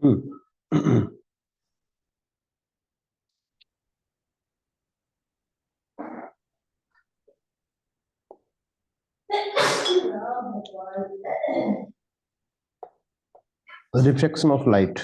Hmm. Reflection of light.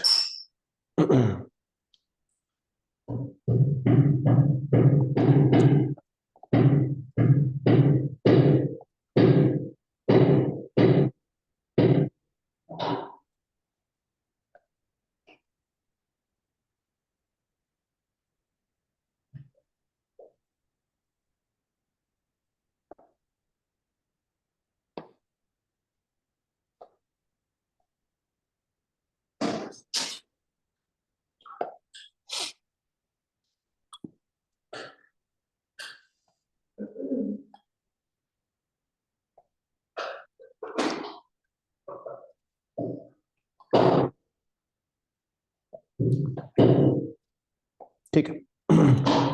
ठीक है।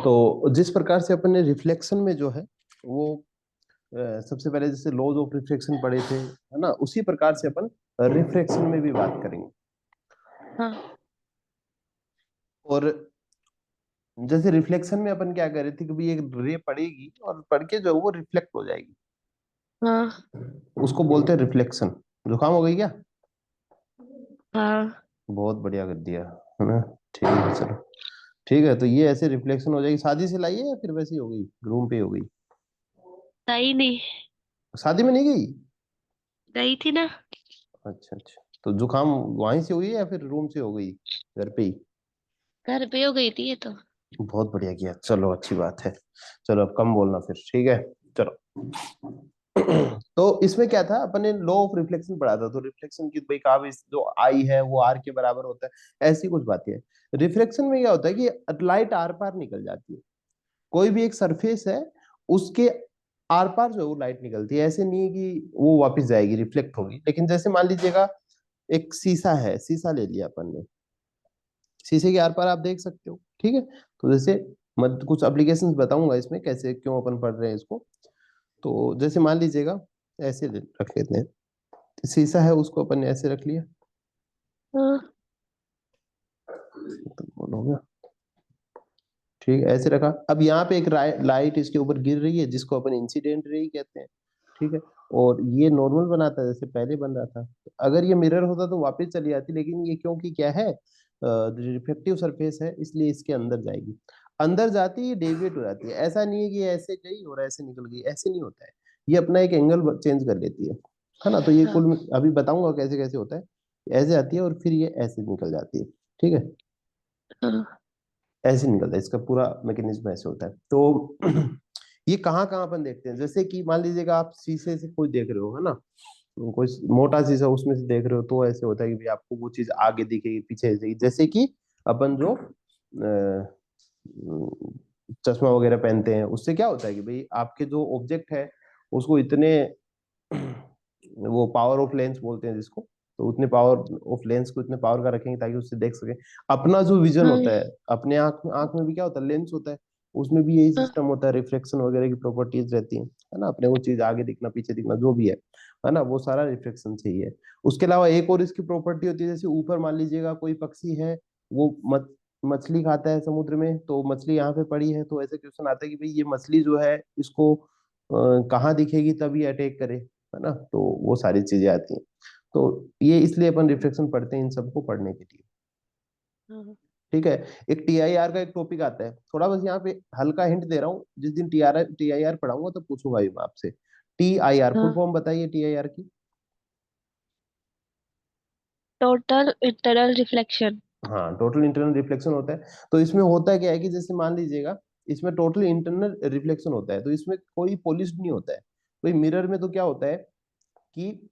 तो जिस प्रकार से अपन ने रिफ्लेक्शन में जो है वो सबसे पहले जैसे लॉज ऑफ रिफ्लेक्शन पढ़े थे, है ना, उसी प्रकार से अपन रिफ्लेक्शन में भी बात करेंगे। हाँ और जैसे रिफ्लेक्शन में अपन क्या कर रहे थे कि भाई एक रे पड़ेगी और पड़ के जो है वो रिफ्लेक्ट हो जाएगी, हाँ उसको बोलते हैं रिफ्लेक्शन। जुकाम हो गई क्या? हाँ। बहुत बढ़िया कर दिया, है ना। ठीक है, चलो। ठीक है, तो ये ऐसे रिफ्लेक्शन हो जाएगी। शादी से लाई है या फिर वैसे ही हो गई, रूम पे ही हो गई? सही नहीं। शादी में नहीं गई? गई थी ना। अच्छा अच्छा, तो जुकाम वहीं से हुई है या फिर रूम से हो गई, घर पे ही? घर पे हो गई थी ये तो। बहुत बढ़िया किया, चलो अच्छी बात है। चलो अब कम बोलना फिर, ठीक है। चलो। तो इसमें क्या था, अपन ने लॉ ऑफ रिफ्लेक्शन पढ़ा था। तो रिफ्लेक्शन की भाई कहा भी जो आई है वो आर के बराबर होता है, ऐसी कुछ बातें है। रिफ्लेक्शन में क्या होता है कि लाइट आर पार निकल जाती है। कोई भी एक सरफेस है, उसके आर पार जो है वो लाइट निकलती है। ऐसे नहीं है कि वो वापस जाएगी, रिफ्लेक्ट होगी। लेकिन जैसे मान लीजिएगा एक शीशा है, शीशा ले लिया अपन ने, शीशे के आर पार आप देख सकते हो, ठीक है। तो जैसे मैं कुछ एप्लीकेशंस बताऊंगा इसमें कैसे क्यों अपन पढ़ रहे हैं इसको। तो जैसे मान लीजिएगा ऐसे रख लेते हैं, शीशा है उसको अपन ने ऐसे रख लिया, हाँ तो बोलोगे ठीक है, ऐसे रखा। अब यहाँ पे एक लाइट इसके ऊपर गिर रही है जिसको अपन इंसिडेंट रे कहते हैं, ठीक है। और ये नॉर्मल बनाता है जैसे पहले बन रहा था। अगर ये मिरर होता तो वापस चली जाती, लेकिन ये क्योंकि क्या है, रिफ्लेक्टिव सरफेस है, इसलिए इसके अंदर जाएगी। अंदर जाती है, डेविएट हो जाती है। ऐसा नहीं है कि ऐसे गई और ऐसे निकल गई, ऐसे नहीं होता है। ये अपना एक एंगल चेंज कर लेती है ना। तो ये हाँ कुल अभी बताऊंगा कैसे कैसे होता है। ऐसे आती है और फिर ये ऐसे निकल जाती है, ठीक है। हाँ ऐसे निकलता है, इसका पूरा मैकेनिज्म ऐसे होता है। तो ये कहाँ कहाँ अपन देखते हैं, जैसे कि मान लीजिएगा आप शीशे से कोई देख रहे हो, है ना, कोई मोटा शीशा उसमें से देख रहे हो, तो ऐसे होता है कि भाई आपको वो चीज आगे दिखेगी पीछे दिखेगी। जैसे कि अपन जो चश्मा वगैरह पहनते हैं, उससे क्या होता है कि भाई आपके जो ऑब्जेक्ट है उसको इतने वो पावर ऑफ लेंस बोलते हैं जिसको, तो उतने पावर ऑफ लेंस को इतने पावर का रखेंगे ताकि उससे देख सके। अपना जो विजन हाँ होता है, अपने आंख में भी क्या होता है, लेंस होता है। उसमें भी यही हाँ सिस्टम होता है, रिफ्लेक्शन वगैरह की प्रॉपर्टीज रहती हैं, है ना। अपने को चीज आगे दिखना पीछे दिखना जो भी है ना, वो सारा रिफ्लेक्शन से ही है। उसके अलावा एक और इसकी प्रॉपर्टी होती है, जैसे ऊपर मान लीजिएगा कोई पक्षी है, वो मछली खाता है समुद्र में, तो मछली यहाँ पे पड़ी है, तो ऐसे क्वेश्चन आता है कि भाई ये मछली जो है इसको कहाँ दिखेगी तभी अटैक करे, है ना। तो वो सारी चीजें आती हैं। तो ये इसलिए अपन रिफ्लेक्शन पढ़ते हैं इन सबको पढ़ने के लिए, हाँ। ठीक है। एक टीआईआर का एक टॉपिक आता है, थोड़ा बस यहाँ पे हल्का हिंट दे रहा हूँ। जिस दिन टीआईआर पढ़ाऊंगा तो पूछूंगा भी मैं आपसे। टीआईआर फुल हाँ। फॉर्म बताइए टीआईआर की। Total internal reflection. हाँ, टोटल इंटरनल रिफ्लेक्शन होता है। तो इसमें होता है क्या है कि जैसे मान लीजिएगा इसमें टोटल इंटरनल रिफ्लेक्शन होता है, तो इसमें कोई पॉलिश नहीं होता है। कोई मिरर में तो क्या होता है कि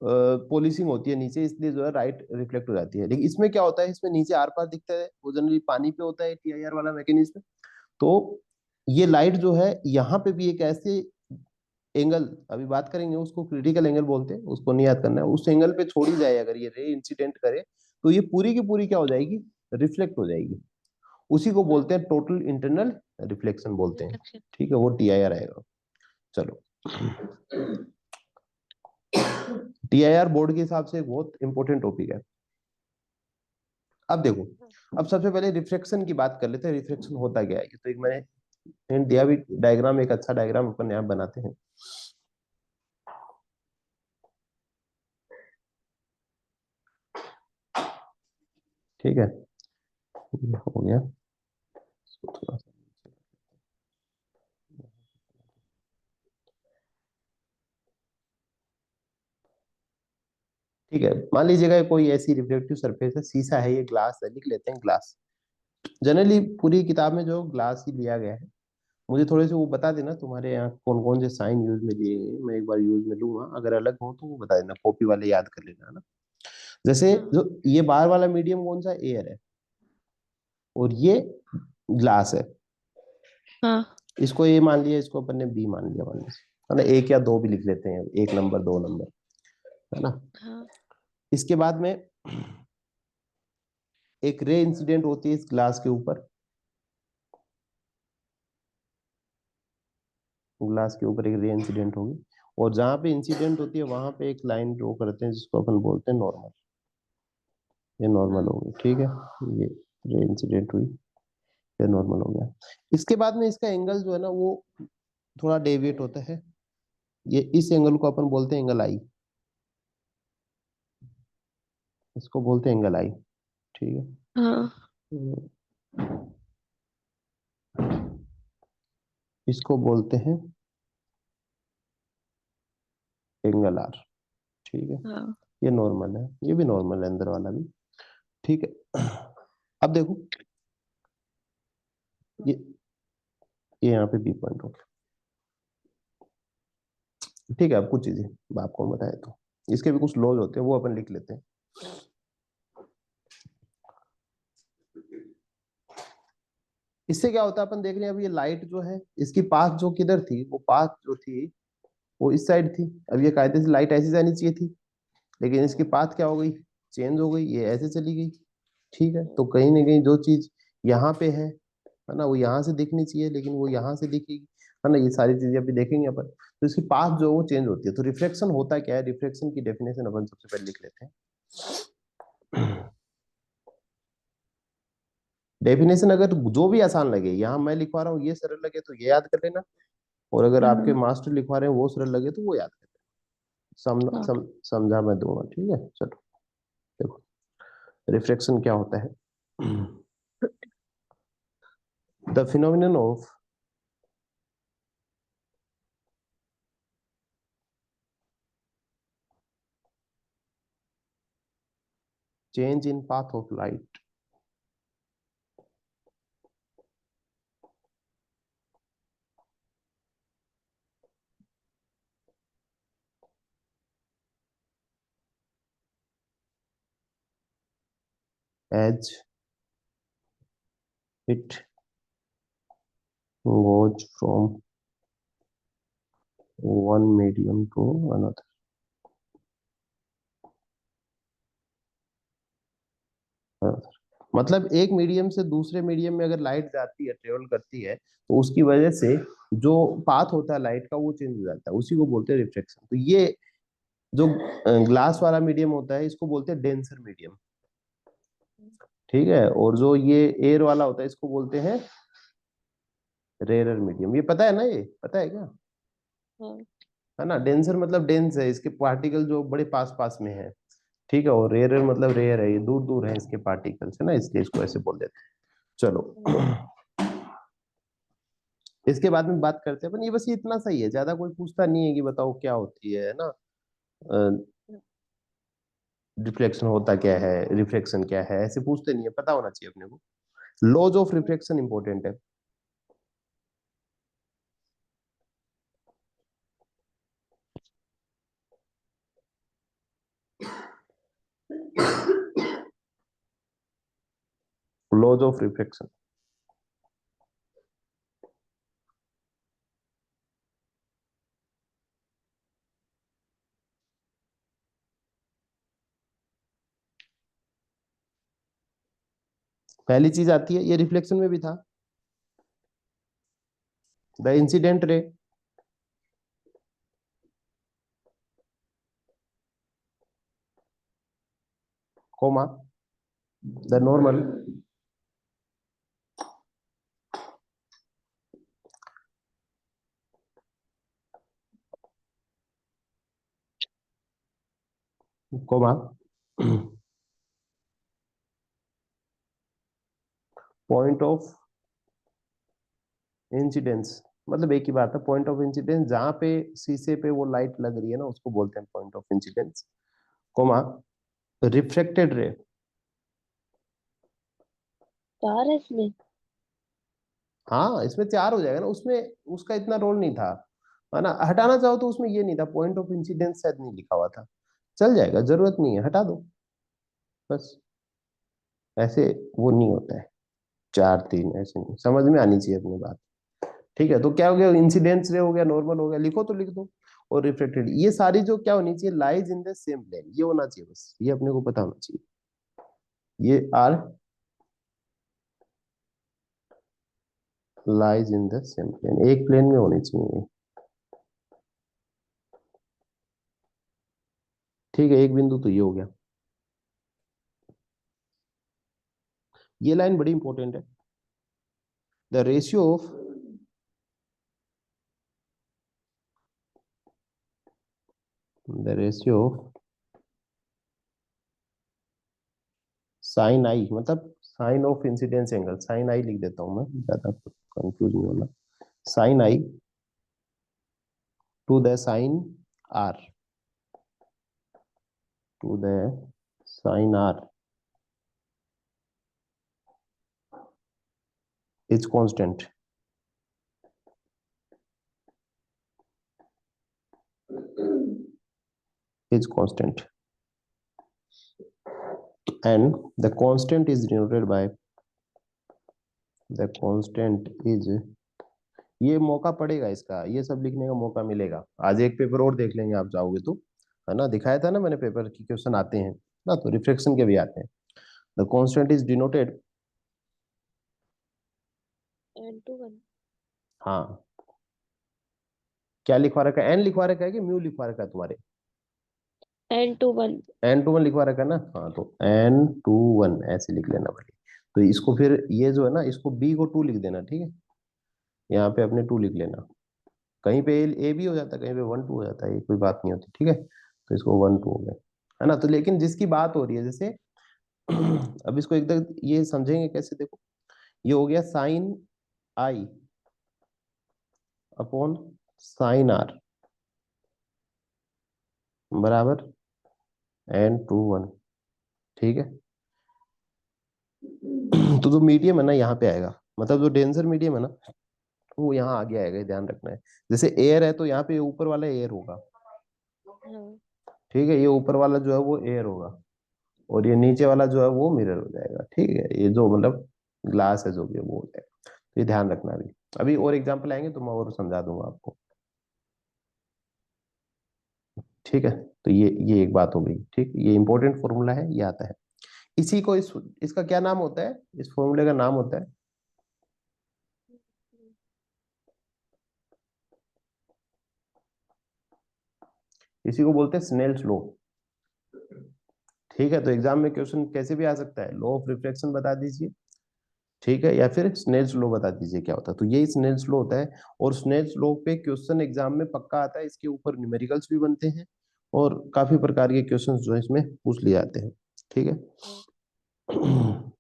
पॉलिशिंग होती है नीचे, इसलिए जो है राइट रिफ्लेक्ट हो जाती है। लेकिन इसमें क्या होता है, इसमें नीचे आर पार दिखता है, वो जनरली पानी पे होता है टीआईआर वाला मैकेनिज्म। तो ये लाइट जो है यहाँ पे भी एक ऐसे एंगल, अभी बात करेंगे उसको क्रिटिकल एंगल बोलते हैं, उसको नहीं याद करना है। उस एंगल पे छोड़ी जाए अगर ये रे इंसिडेंट करे, तो ये पूरी की पूरी क्या हो जाएगी, रिफ्लेक्ट हो जाएगी। उसी को हाँ बोलते हैं टोटल इंटरनल रिफ्लेक्शन बोलते हैं, रिफ्लेक्शन। ठीक है। वो टीआईआर आएगा। चलो। टीआईआर बोर्ड के हिसाब से एक बहुत इंपॉर्टेंट टॉपिक है। अब देखो, अब सबसे पहले रिफ्लेक्शन की बात कर लेते हैं। रिफ्लेक्शन होता क्या है, ये तो एक मैंने हिंट दिया भी, डायग्राम, एक अच्छा डायग्राम अपन यहाँ बनाते हैं। ठीक है, ये हो गया। इसको थोड़ा सा, ठीक है, मान लीजिएगा कोई ऐसी रिफ्लेक्टिव सरफेस है, शीशा है, ये ग्लास है, लिख लेते हैं ग्लास। जनरली पूरी किताब में जो ग्लास ही लिया गया है। मुझे थोड़े से वो बता देना तुम्हारे यहाँ कौन कौन से साइन यूज में लिए गए हैं, मैं एक बार यूज में लूंगा, अगर अलग हो तो वो बता देना, कॉपी वाले याद कर लेना, है ना। जैसे हाँ जो ये बाहर वाला मीडियम कौन सा, एयर है, और ये ग्लास है। हाँ इसको ए मान लिया, इसको अपन ने बी मान लिया, मान लीजिए, है ना, एक या दो भी लिख लेते हैं, एक नंबर, दो नंबर, है ना। हाँ इसके बाद में एक रे इंसिडेंट होती है इस ग्लास के ऊपर, ग्लास के ऊपर एक रे इंसिडेंट होगी, और जहां पे इंसिडेंट होती है वहां पे एक लाइन ड्रॉ करते हैं जिसको अपन बोलते हैं नॉर्मल। ये नॉर्मल हाँ होगी, ठीक है। ये रे इंसिडेंट हुई, ये नॉर्मल हो गया। इसके बाद में इसका एंगल जो है ना वो थोड़ा डेविएट होता है। ये इस एंगल को अपन बोलते हैं एंगल आई, इसको बोलते हैं एंगल आई, ठीक है। हाँ इसको बोलते हैं एंगल आर, ठीक है। हाँ ये नॉर्मल है, ये भी नॉर्मल है अंदर वाला भी, ठीक है। अब देखो, ये यहाँ पे बी पॉइंट हो गया, ठीक है। अब कुछ चीजें आपको बताए तो इसके भी कुछ लॉज होते हैं, वो अपन लिख लेते हैं। इससे क्या होता है, अपन देख रहे हैं अब ये लाइट जो है, इसकी पाथ जो किधर थी, वो पाथ जो थी वो इस साइड थी। अब ये कायदे से लाइट ऐसी जानी चाहिए थी, लेकिन इसकी पाथ क्या हो गई, चेंज हो गई, ये ऐसे चली गई, ठीक है। तो कहीं ना कहीं जो चीज यहाँ पे है ना, वो यहाँ से दिखनी चाहिए, लेकिन वो यहाँ से दिखेगी, है ना। ये सारी चीजें अभी देखेंगे अपन। तो इसकी पाथ जो है वो चेंज होती है। तो रिफ्लेक्शन होता क्या है, रिफ्लेक्शन की डेफिनेशन अपन सबसे पहले लिख लेते हैं। डेफिनेशन अगर जो भी आसान लगे, यहाँ मैं लिखवा रहा हूँ ये सरल लगे तो ये याद कर लेना, और अगर आपके हाँ मास्टर लिखवा रहे हैं वो सरल लगे तो वो याद कर लेना। हाँ समझा मैं दूंगा, ठीक है। चलो देखो, रिफ्लेक्शन क्या होता है। The phenomenon of change in path of light as it goes from one medium to another। मतलब एक मीडियम से दूसरे मीडियम में अगर लाइट जाती है, ट्रेवल करती है, तो उसकी वजह से जो पाथ होता है लाइट का वो चेंज हो जाता है, उसी को बोलते हैं रिफ्लेक्शन। तो ये जो ग्लास वाला मीडियम होता है इसको बोलते हैं डेंसर मीडियम, ठीक है। और जो ये एयर वाला होता है इसको बोलते हैं रेयरर मीडियम। ये पता है ना, ये पता है क्या, हाँ है ना। डेंसर मतलब डेंस है, इसके पार्टिकल जो बड़े पास पास में है, ठीक है। और रेयरर मतलब रेयर है, ये दूर दूर है इसके पार्टिकल्स, है ना, इसलिए इसको ऐसे बोल देते हैं। चलो, इसके बाद में बात करते हैं अपन। ये बस ये इतना सही है, ज्यादा कोई पूछता नहीं है कि बताओ क्या होती है ना, रिफ्लेक्शन होता क्या है, रिफ्लेक्शन क्या है, ऐसे पूछते नहीं है, पता होना चाहिए अपने को। लॉज ऑफ रिफ्लेक्शन इंपॉर्टेंट है। लॉज ऑफ रिफ्लेक्शन, पहली चीज आती है, ये रिफ्लेक्शन में भी था, the incident ray, comma, the normal comma point of incidence, मतलब एक ही बात है, पॉइंट ऑफ इंसिडेंस जहां पे शीशे पे वो लाइट लग रही है ना उसको बोलते हैं point of incidence, comma reflected ray. चार है इसमें। हाँ इसमें चार हो जाएगा ना, उसमें उसका इतना रोल नहीं था, है ना, हटाना चाहो तो उसमें ये नहीं था, पॉइंट ऑफ इंसिडेंस शायद नहीं लिखा हुआ था, चल जाएगा, जरूरत नहीं है, हटा दो बस, ऐसे वो नहीं होता है, चार तीन ऐसे नहीं, समझ में आनी चाहिए अपनी बात। ठीक है, तो क्या हो गया, इंसिडेंस रे हो गया, नॉर्मल हो गया, लिखो तो लिख दो। और रिफ्लेक्टेड, ये सारी जो क्या होनी चाहिए, lies in the same plane, ये होना चाहिए बस, ये अपने को पता होना चाहिए, ये are lies in the same plane, एक प्लेन में होनी चाहिए। ठीक है, एक बिंदु तो ये हो गया, ये लाइन बड़ी इंपॉर्टेंट है, the ratio of the ratio of sine i, मतलब sine of incidence angle, sine i लिख देता हूं मैं, ज्यादा कंफ्यूज नहीं होना, sine i to the sine r, to the sine r is constant, is constant and the constant is denoted by the constant is, ये मौका पड़ेगा इसका, ये सब लिखने का मौका मिलेगा, आज एक पेपर और देख लेंगे आप जाओगे तो, है ना, दिखाया था ना मैंने पेपर की क्वेश्चन आते हैं ना, तो रिफ्लेक्शन के भी आते हैं, the constant is denoted, N2 1। हाँ क्या लिखवा रखा है, एन लिखवा रखा है कि म्यू लिखवा रखा है तुम्हारे, N2 1। N2 1 लिखवा रखा है ना, हाँ तो N2 1 ऐसे लिख लेना पड़ेगा, तो इसको फिर ये जो है ना, इसको बी को 2 लिख देना, ठीक है, यहाँ पे अपने 2 लिख लेना, कहीं पे ए भी हो जाता है, कहीं पे 1 2 हो जाता है, ये कोई बात नहीं होती, ठीक है, तो इसको 1 2 हो गया, है ना, तो लेकिन जिसकी बात हो रही है जैसे अब इसको एकदम ये समझेंगे कैसे, देखो ये हो गया साइन आई अपॉन साइन आर बराबर N2 1, ठीक है तो जो मीडियम है ना यहाँ पे आएगा, मतलब जो डेंसर मीडियम है ना वो यहाँ आगे आएगा, ये ध्यान रखना है, जैसे एयर है तो यहाँ पे ऊपर वाला एयर होगा, हाँ। ठीक है, ये ऊपर वाला जो है वो एयर होगा, और ये नीचे वाला जो है वो मिरर हो जाएगा, ठीक है, ये जो मतलब ग्लास है जो भी है वो हो जाएगा, तो ये ध्यान रखना, अभी अभी और एग्जांपल आएंगे तो मैं और समझा दूंगा आपको, ठीक है, तो ये एक बात हो गई, ठीक, ये इंपॉर्टेंट फॉर्मूला है, ये आता है, इसी को इसका क्या नाम होता है, इस फॉर्मूले का नाम होता है, इसी को बोलते हैं स्नेल्स लॉ, ठीक है, तो एग्जाम में क्वेश्चन कैसे भी आ सकता है, लॉ ऑफ रिफ्लेक्शन बता दीजिए, ठीक है, या फिर स्नेल्स लॉ बता दीजिए क्या होता है, तो यही स्नेल्स लॉ होता है, और स्नेल्स लॉ पे क्वेश्चन एग्जाम में पक्का आता है, इसके ऊपर न्यूमेरिकल्स भी बनते हैं, और काफी प्रकार के क्वेश्चंस जो है इसमें पूछ लिए जाते हैं, ठीक है हाँ।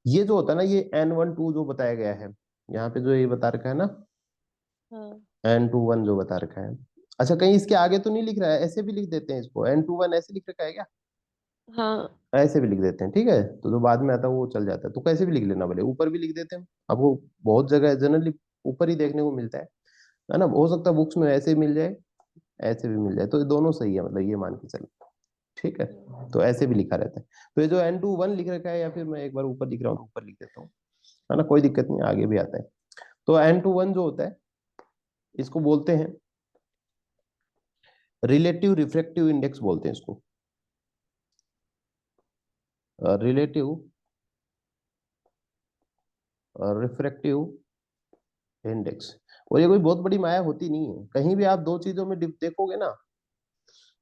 ये जो होता है ना, ये N1 2 जो बताया गया है, यहाँ पे जो ये बता रखा है ना, हाँ। N2 1 जो बता रखा है, अच्छा कहीं इसके आगे तो नहीं लिख रहा है, ऐसे भी लिख देते हैं इसको, N2 1 ऐसे लिख रखा है क्या, हाँ। ऐसे भी लिख देते हैं, ठीक है, तो जो बाद में आता है वो चल जाता है, तो कैसे भी लिख लेना, भले ऊपर भी लिख देते हैं, आपको बहुत जगह जनरली ऊपर ही देखने को मिलता है ना, हो सकता है बुक्स में ऐसे मिल जाए, ऐसे भी मिल जाए, तो ये दोनों सही है, मतलब ये मान के चलो, ठीक है, हाँ। तो ऐसे भी लिखा रहता है, तो ये जो N2 1 लिख रखा है, या फिर मैं एक बार ऊपर लिख रहा हूँ तो ऊपर लिख देता हूँ, है ना, कोई दिक्कत नहीं, आगे भी आता है, तो N2 1 जो होता है इसको बोलते हैं रिलेटिव रिफ्रैक्टिव इंडेक्स बोलते हैं इसको, रिलेटिव रिफ्रैक्टिव इंडेक्स। और ये कोई बहुत बड़ी माया होती नहीं है, कहीं भी आप दो चीजों में देखोगे ना,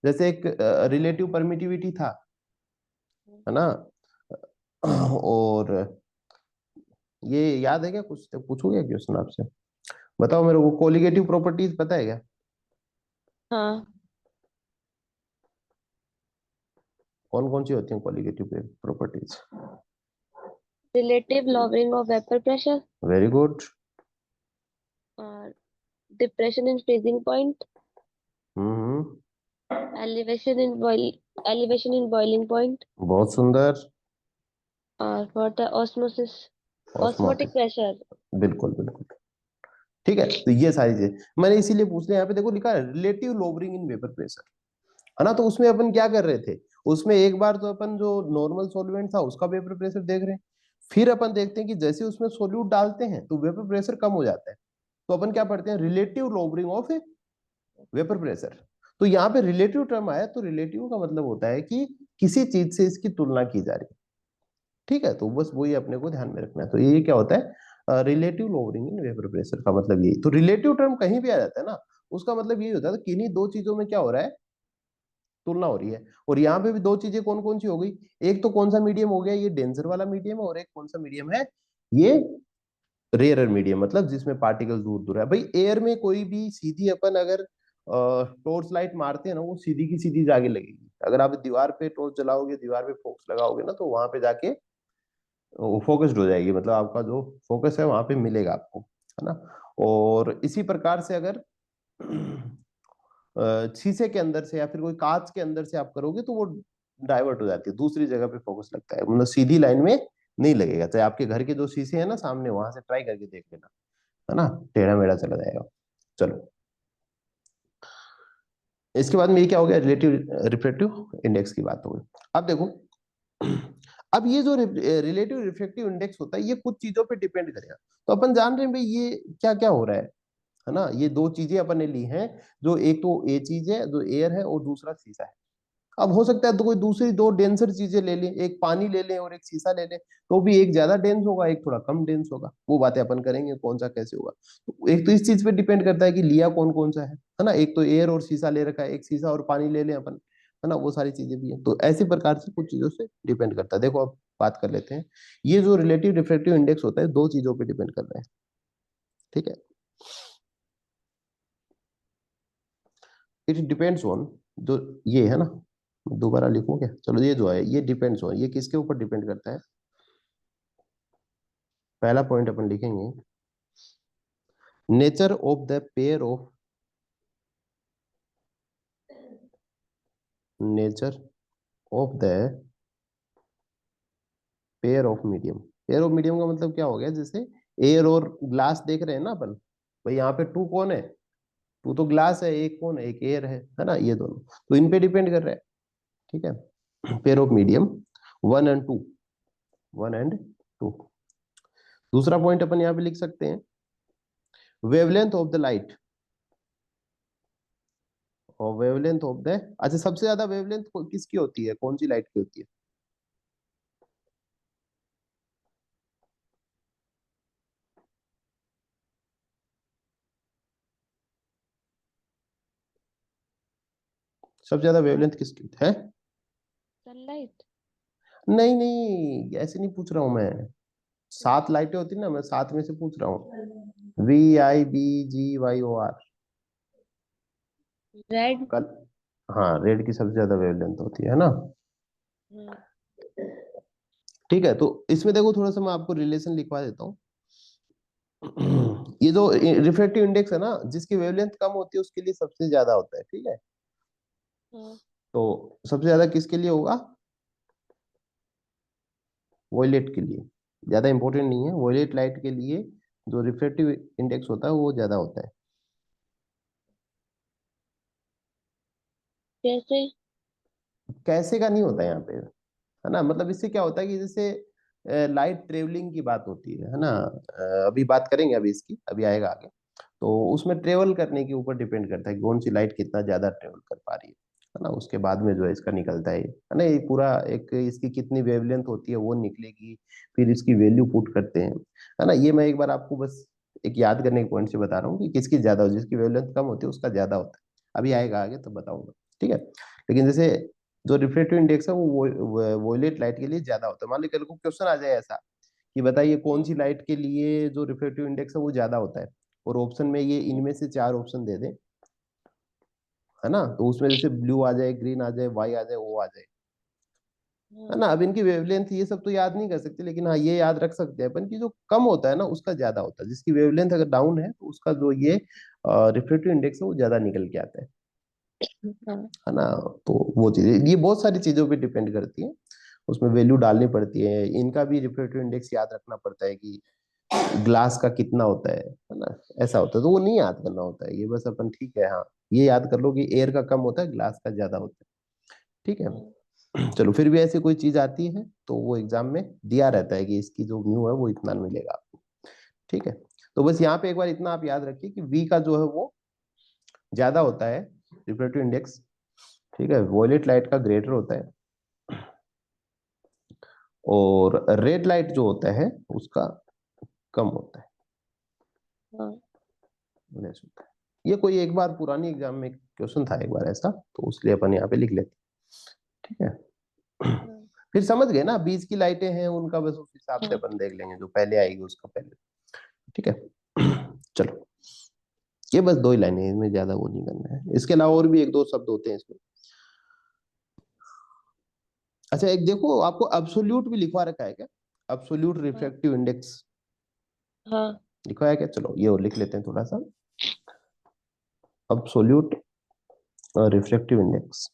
जैसे एक रिलेटिव परमिटिविटी था, है ना, और ये याद है क्या, कुछ तो पूछूंगा क्वेश्चन आपसे, बताओ मेरे को, कोलिगेटिव प्रॉपर्टीज पता है क्या? हाँ, कौन कौन सी होती हैं colligative properties? Relative lowering of vapour pressure, very good. और depression in freezing point, hmm, elevation in boil elevation in boiling point, बहुत सुंदर। और for the osmosis osmotic osmotic, pressure. बिल्कुल बिल्कुल। ठीक है, तो ये सारी चीजें मैंने इसीलिए पूछ लिया, यहाँ पे देखो लिखा है रिलेटिव लोबरिंग इन वेपर प्रेशर, है ना। तो उसमें अपन क्या कर रहे थे, उसमें एक बार तो अपन जो नॉर्मल सॉल्वेंट था उसका वेपर प्रेशर देख रहे हैं, फिर अपन देखते हैं कि जैसे उसमें सोल्यूट डालते हैं तो वेपर प्रेशर कम हो जाता है, तो अपन क्या पढ़ते हैं, रिलेटिव लोबरिंग ऑफ वेपर प्रेशर। तो यहाँ पे रिलेटिव टर्म आया, तो रिलेटिव का मतलब होता है कि किसी चीज से इसकी तुलना की जा रही है। ठीक है, तो बस वही अपने को ध्यान में रखना है। तो ये क्या होता है, relative lowering in vapour pressure का मतलब यही। तो रिलेटिव टर्म कहीं भी आ जाता है ना, उसका मतलब यही होता है कि किन्हीं दो चीजों में क्या हो रहा है, तुलना हो रही है। और यहाँ पे भी दो चीजें कौन कौन सी हो गई, एक तो कौन सा मीडियम हो गया, ये डेंसर वाला मीडियम है, और एक कौन सा मीडियम है, ये रेयरर मीडियम, मतलब जिसमें पार्टिकल दूर दूर है। भाई एयर में कोई भी सीधी अपन अगर टॉर्च लाइट मारते हैं ना, वो सीधी की सीधी जाके लगेगी। अगर आप दीवार पे टॉर्च जलाओगे, दीवार पे फोकस लगाओगे ना, तो वहां पे जाके वो फोकस्ड हो जाएगी, मतलब आपका जो फोकस है वहां पे मिलेगा आपको, है ना। और इसी प्रकार से अगर शीशे के अंदर से या फिर कोई कांच के अंदर से आप करोगे, तो वो डाइवर्ट हो जाती है, दूसरी जगह पे फोकस लगता है, मतलब सीधी लाइन में नहीं लगेगा। चाहे आपके घर के जो शीशे हैं ना सामने, वहां से ट्राई करके देख लेना, है ना, टेढ़ा मेढ़ा चला जाएगा। चलो, इसके बाद में ये क्या हो गया, रिलेटिव रिफ्रेक्टिव इंडेक्स की बात हो गई। अब देखो, अब ये जो रिलेटिव रिफ्रेक्टिव इंडेक्स होता है, ये कुछ चीजों पे डिपेंड करेगा। तो अपन जान रहे हैं भाई ये क्या क्या हो रहा है ना। ये दो चीजें अपन ने ली हैं, जो एक तो ए चीज है जो एयर है, और दूसरा शीशा है। अब हो सकता है तो कोई दूसरी दो डेंसर चीजें ले लें, एक पानी ले लें और एक शीशा ले लें, तो भी एक ज्यादा डेंस होगा, एक थोड़ा कम डेंस होगा। वो बातें अपन करेंगे कौन सा कैसे होगा। तो एक तो इस चीज पे डिपेंड करता है कि लिया कौन कौन सा है ना। एक तो एयर और शीशा ले रखा है, एक शीशा और पानी ले लें अपन, है ना, वो सारी चीजें भी है। तो ऐसी प्रकार से कुछ चीजों से डिपेंड करता है। देखो अब बात कर लेते हैं, ये जो रिलेटिव रिफ्रेक्टिव इंडेक्स होता है, दो चीजों पे डिपेंड कर रहा है। ठीक है, इट डिपेंड्स ऑन, जो ये है ना, दोबारा लिखूं क्या, चलो ये जो है ये डिपेंड्स ऑन, ये किसके ऊपर डिपेंड करता है। पहला पॉइंट अपन लिखेंगे, nature of the pair of, nature of the pair of medium. Pair of medium का मतलब क्या हो गया, जैसे एयर और ग्लास देख रहे हैं ना अपन, भाई यहाँ पे टू कौन है, टू तो ग्लास है, एक कौन है, एक एयर है ना, ये दोनों तो इन पे डिपेंड कर रहा है। ठीक है, pair of medium, one and two, one and two. दूसरा पॉइंट अपन यहाँ पे लिख सकते हैं, वेवलेंथ ऑफ द लाइट, और वेवलेंथ ऑफ द, अच्छा सबसे ज्यादा वेवलेंथ किसकी होती है, कौन सी लाइट की होती है? सबसे ज्यादा वेवलेंथ किसकी है? सनलाइट। नहीं नहीं, ऐसे नहीं पूछ रहा हूं मैं, सात लाइटें होती ना, मैं सात में से पूछ रहा हूँ, VIBGYOR। रेड। कल, हाँ रेड की सबसे ज्यादा वेवलेंथ होती है ना। हाँ। ठीक है, तो इसमें देखो थोड़ा सा मैं आपको रिलेशन लिखवा देता हूँ। ये जो रिफ्रैक्टिव इंडेक्स है ना, जिसकी वेवलेंथ कम होती है उसके लिए सबसे ज्यादा होता है। ठीक है, हाँ। तो सबसे ज्यादा किसके लिए होगा, वॉयलेट के लिए। ज्यादा इंपॉर्टेंट नहीं है, वॉयलेट लाइट के लिए जो रिफ्रैक्टिव इंडेक्स होता है वो ज्यादा होता है। कैसे? कैसे का नहीं होता है यहाँ पे, है ना। मतलब इससे क्या होता है कि जैसे लाइट ट्रेवलिंग की बात होती है ना, अभी बात करेंगे, अभी इसकी अभी आएगा आगे। तो उसमें ट्रेवल करने के ऊपर डिपेंड करता है कि कौन सी लाइट कितना ज्यादा ट्रेवल कर पा रही है ना। उसके बाद में जो है इसका निकलता है ना, ये पूरा एक इसकी कितनी वेवलेंथ होती है वो निकलेगी, फिर इसकी वैल्यू पुट करते हैं, है ना। ये मैं एक बार आपको बस एक याद करने के पॉइंट से बता रहा हूँ कि किसकी ज्यादा हो, जिसकी वेवलेंथ कम होती है उसका ज्यादा होता है। अभी आएगा आगे तो बताऊंगा, ठीक है। लेकिन जैसे जो रिफ्रैक्टिव इंडेक्स है वो वोलेट लाइट के लिए ज्यादा होता है। मान लीजिए कल को क्वेश्चन आ जाए ऐसा कि बताइए कौन सी लाइट के लिए जो रिफ्रैक्टिव इंडेक्स है वो ज्यादा होता है, और ऑप्शन में ये इनमें से चार ऑप्शन दे दें, है ना, तो उसमें जैसे ब्लू आ जाए, ग्रीन आ जाए, वाई आ जाए, ओ आ जाए, है ना। अब इनकी वेवलेंथ ये सब तो याद नहीं कर सकते, लेकिन हाँ ये याद रख सकते हैं अपन कि जो कम होता है ना उसका ज्यादा होता है, जिसकी वेवलेंथ अगर डाउन है तो उसका जो ये रिफ्रैक्टिव इंडेक्स है वो ज्यादा निकल के आता हाँ। है ना। तो वो चीज, ये बहुत सारी चीजों पे डिपेंड करती है, उसमें वैल्यू डालनी पड़ती है, इनका भी रिफ्रैक्टिव इंडेक्स याद रखना पड़ता है कि ग्लास का कितना होता है ना, ऐसा होता है। तो वो नहीं याद करना होता है, ये बस अपन ठीक है हाँ ये याद कर लो कि एयर का कम होता है, ग्लास का ज्यादा होता है, ठीक हाँ। है। चलो फिर भी ऐसी कोई चीज आती है तो वो एग्जाम में दिया रहता है कि इसकी जो म्यू है वो इतना मिलेगा आपको, ठीक है। तो बस यहाँ पे एक बार इतना आप याद रखिए कि वी का जो है वो ज्यादा होता है रिफ्रैक्टिव इंडेक्स, ठीक है, वॉयलेट लाइट का ग्रेटर होता है, और रेड लाइट जो होता है उसका कम होता है, हाँ। लेस होता है। ये कोई एक बार पुरानी एग्जाम में क्वेश्चन था एक बार ऐसा, तो उसलिए अपन यहाँ पे लिख लेते हैं, ठीक है। हाँ। फिर समझ गए ना, बीच की लाइटें हैं उनका बस उस हिसाब से हाँ। अपन देख लेंगे, जो पहले आएगी उसका पहले, ठीक है। चलो ये बस दो ही लाइनें हैं, इनमें ज्यादा वो नहीं करना है, इसके अलावा और भी एक दो शब्द होते हैं इसमें। अच्छा एक देखो, आपको अब्सोल्यूट भी लिखवा रखा है क्या, अब्सोल्यूट हाँ। रिफ्रैक्टिव इंडेक्स हाँ। लिखवा है क्या, चलो ये और लिख लेते हैं थोड़ा सा, अब्सोल्यूट रिफ्रैक्टिव इंडेक्स,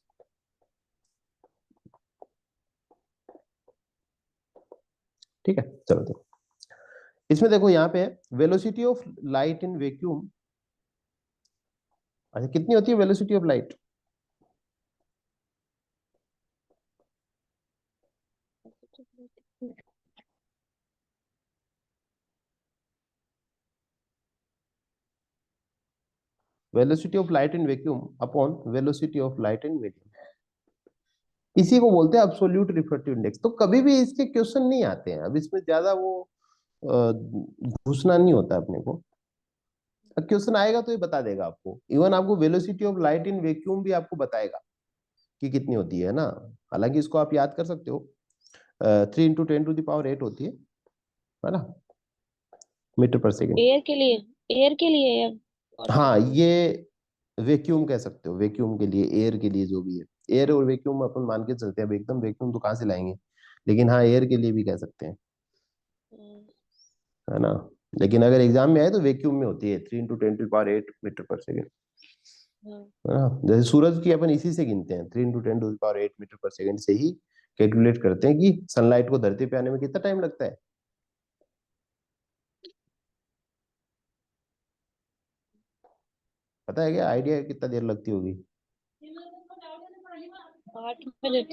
ठीक है। चलो देखो इसमें देखो यहाँ पे velocity of light in vacuum, अच्छा कितनी होती है velocity of light, velocity of light in vacuum upon velocity of light in medium, इसी को बोलते हैं अब्सोल्यूट रिफ्रैक्टिव इंडेक्स। तो कभी भी इसके क्वेश्चन नहीं आते हैं, अब इसमें ज्यादा वो घुसना नहीं होता अपने को, क्वेश्चन आएगा तो ये बता देगा आपको, इवन आपको velocity of light in vacuum भी आपको बताएगा कि कितनी होती है ना। हालांकि इसको आप याद कर सकते हो, 3 × 10⁸ होती है ना, मीटर पर सेकेंड। एयर के लिए, एयर के लिए या वाटर हाँ के लिए? ये वैक्यूम कह सकते हो, वैक्यूम के लिए, एयर के लिए जो भी है, एयर और वैक्यूम अपन मान के चलते हैं, अब एकदम वैक्यूम तो कहाँ से लाएंगे, लेकिन हाँ एयर के लिए भी कह सकते हैं, हाँ। है ना। लेकिन अगर एग्जाम में आए तो वैक्यूम में होती है 3 × 10⁸ हाँ। है ना। जैसे सूरज की अपन इसी से गिनते हैं, 3 × 10⁸ मीटर पर सेकेंड से ही कैलकुलेट करते हैं कि सनलाइट को धरती पे आने में कितना टाइम लगता है, पता है क्या, आइडिया है कितना देर लगती होगी। 8 मिनट।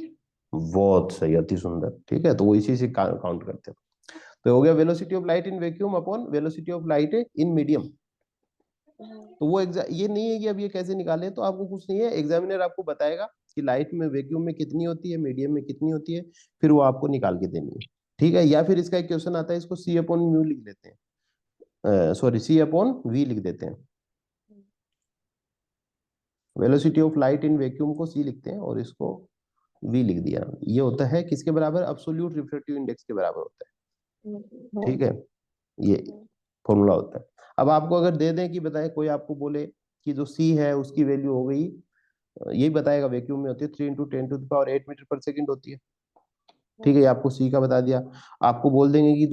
बहुत सही, अति सुंदर, ठीक है, तो वो इसी से काउंट करते हैं। तो हो गया velocity of light in vacuum upon velocity of light in medium. हाँ। तो वो ये नहीं है कि अब ये कैसे निकाले, तो आपको कुछ नहीं है, एग्जामिनर आपको बताएगा कि लाइट में वैक्यूम में कितनी होती है, मीडियम में कितनी होती है, फिर वो आपको निकाल के देनी है, ठीक है। या फिर इसका एक क्वेश्चन आता है, इसको सी अपॉन म्यू लिख देते हैं, सॉरी सी अपॉन वी लिख देते हैं, velocity of light in vacuum को सी लिखते हैं और इसको वी लिख दिया, ये होता है किसके बराबर, अब्सोल्यूट रिफ्रैक्टिव इंडेक्स के बराबर होता है, हाँ। ठीक है, ये फॉर्मूला होता है। अब आपको अगर दे दें कि बताए, कोई आपको बोले कि जो सी है उसकी वैल्यू हो गई, यही बताएगा वैक्यूम में होती है 3 × 10⁸ मीटर पर सेकेंड होती है, ठीक है, ये आपको सी का बता दिया। आपको बोल देंगे कि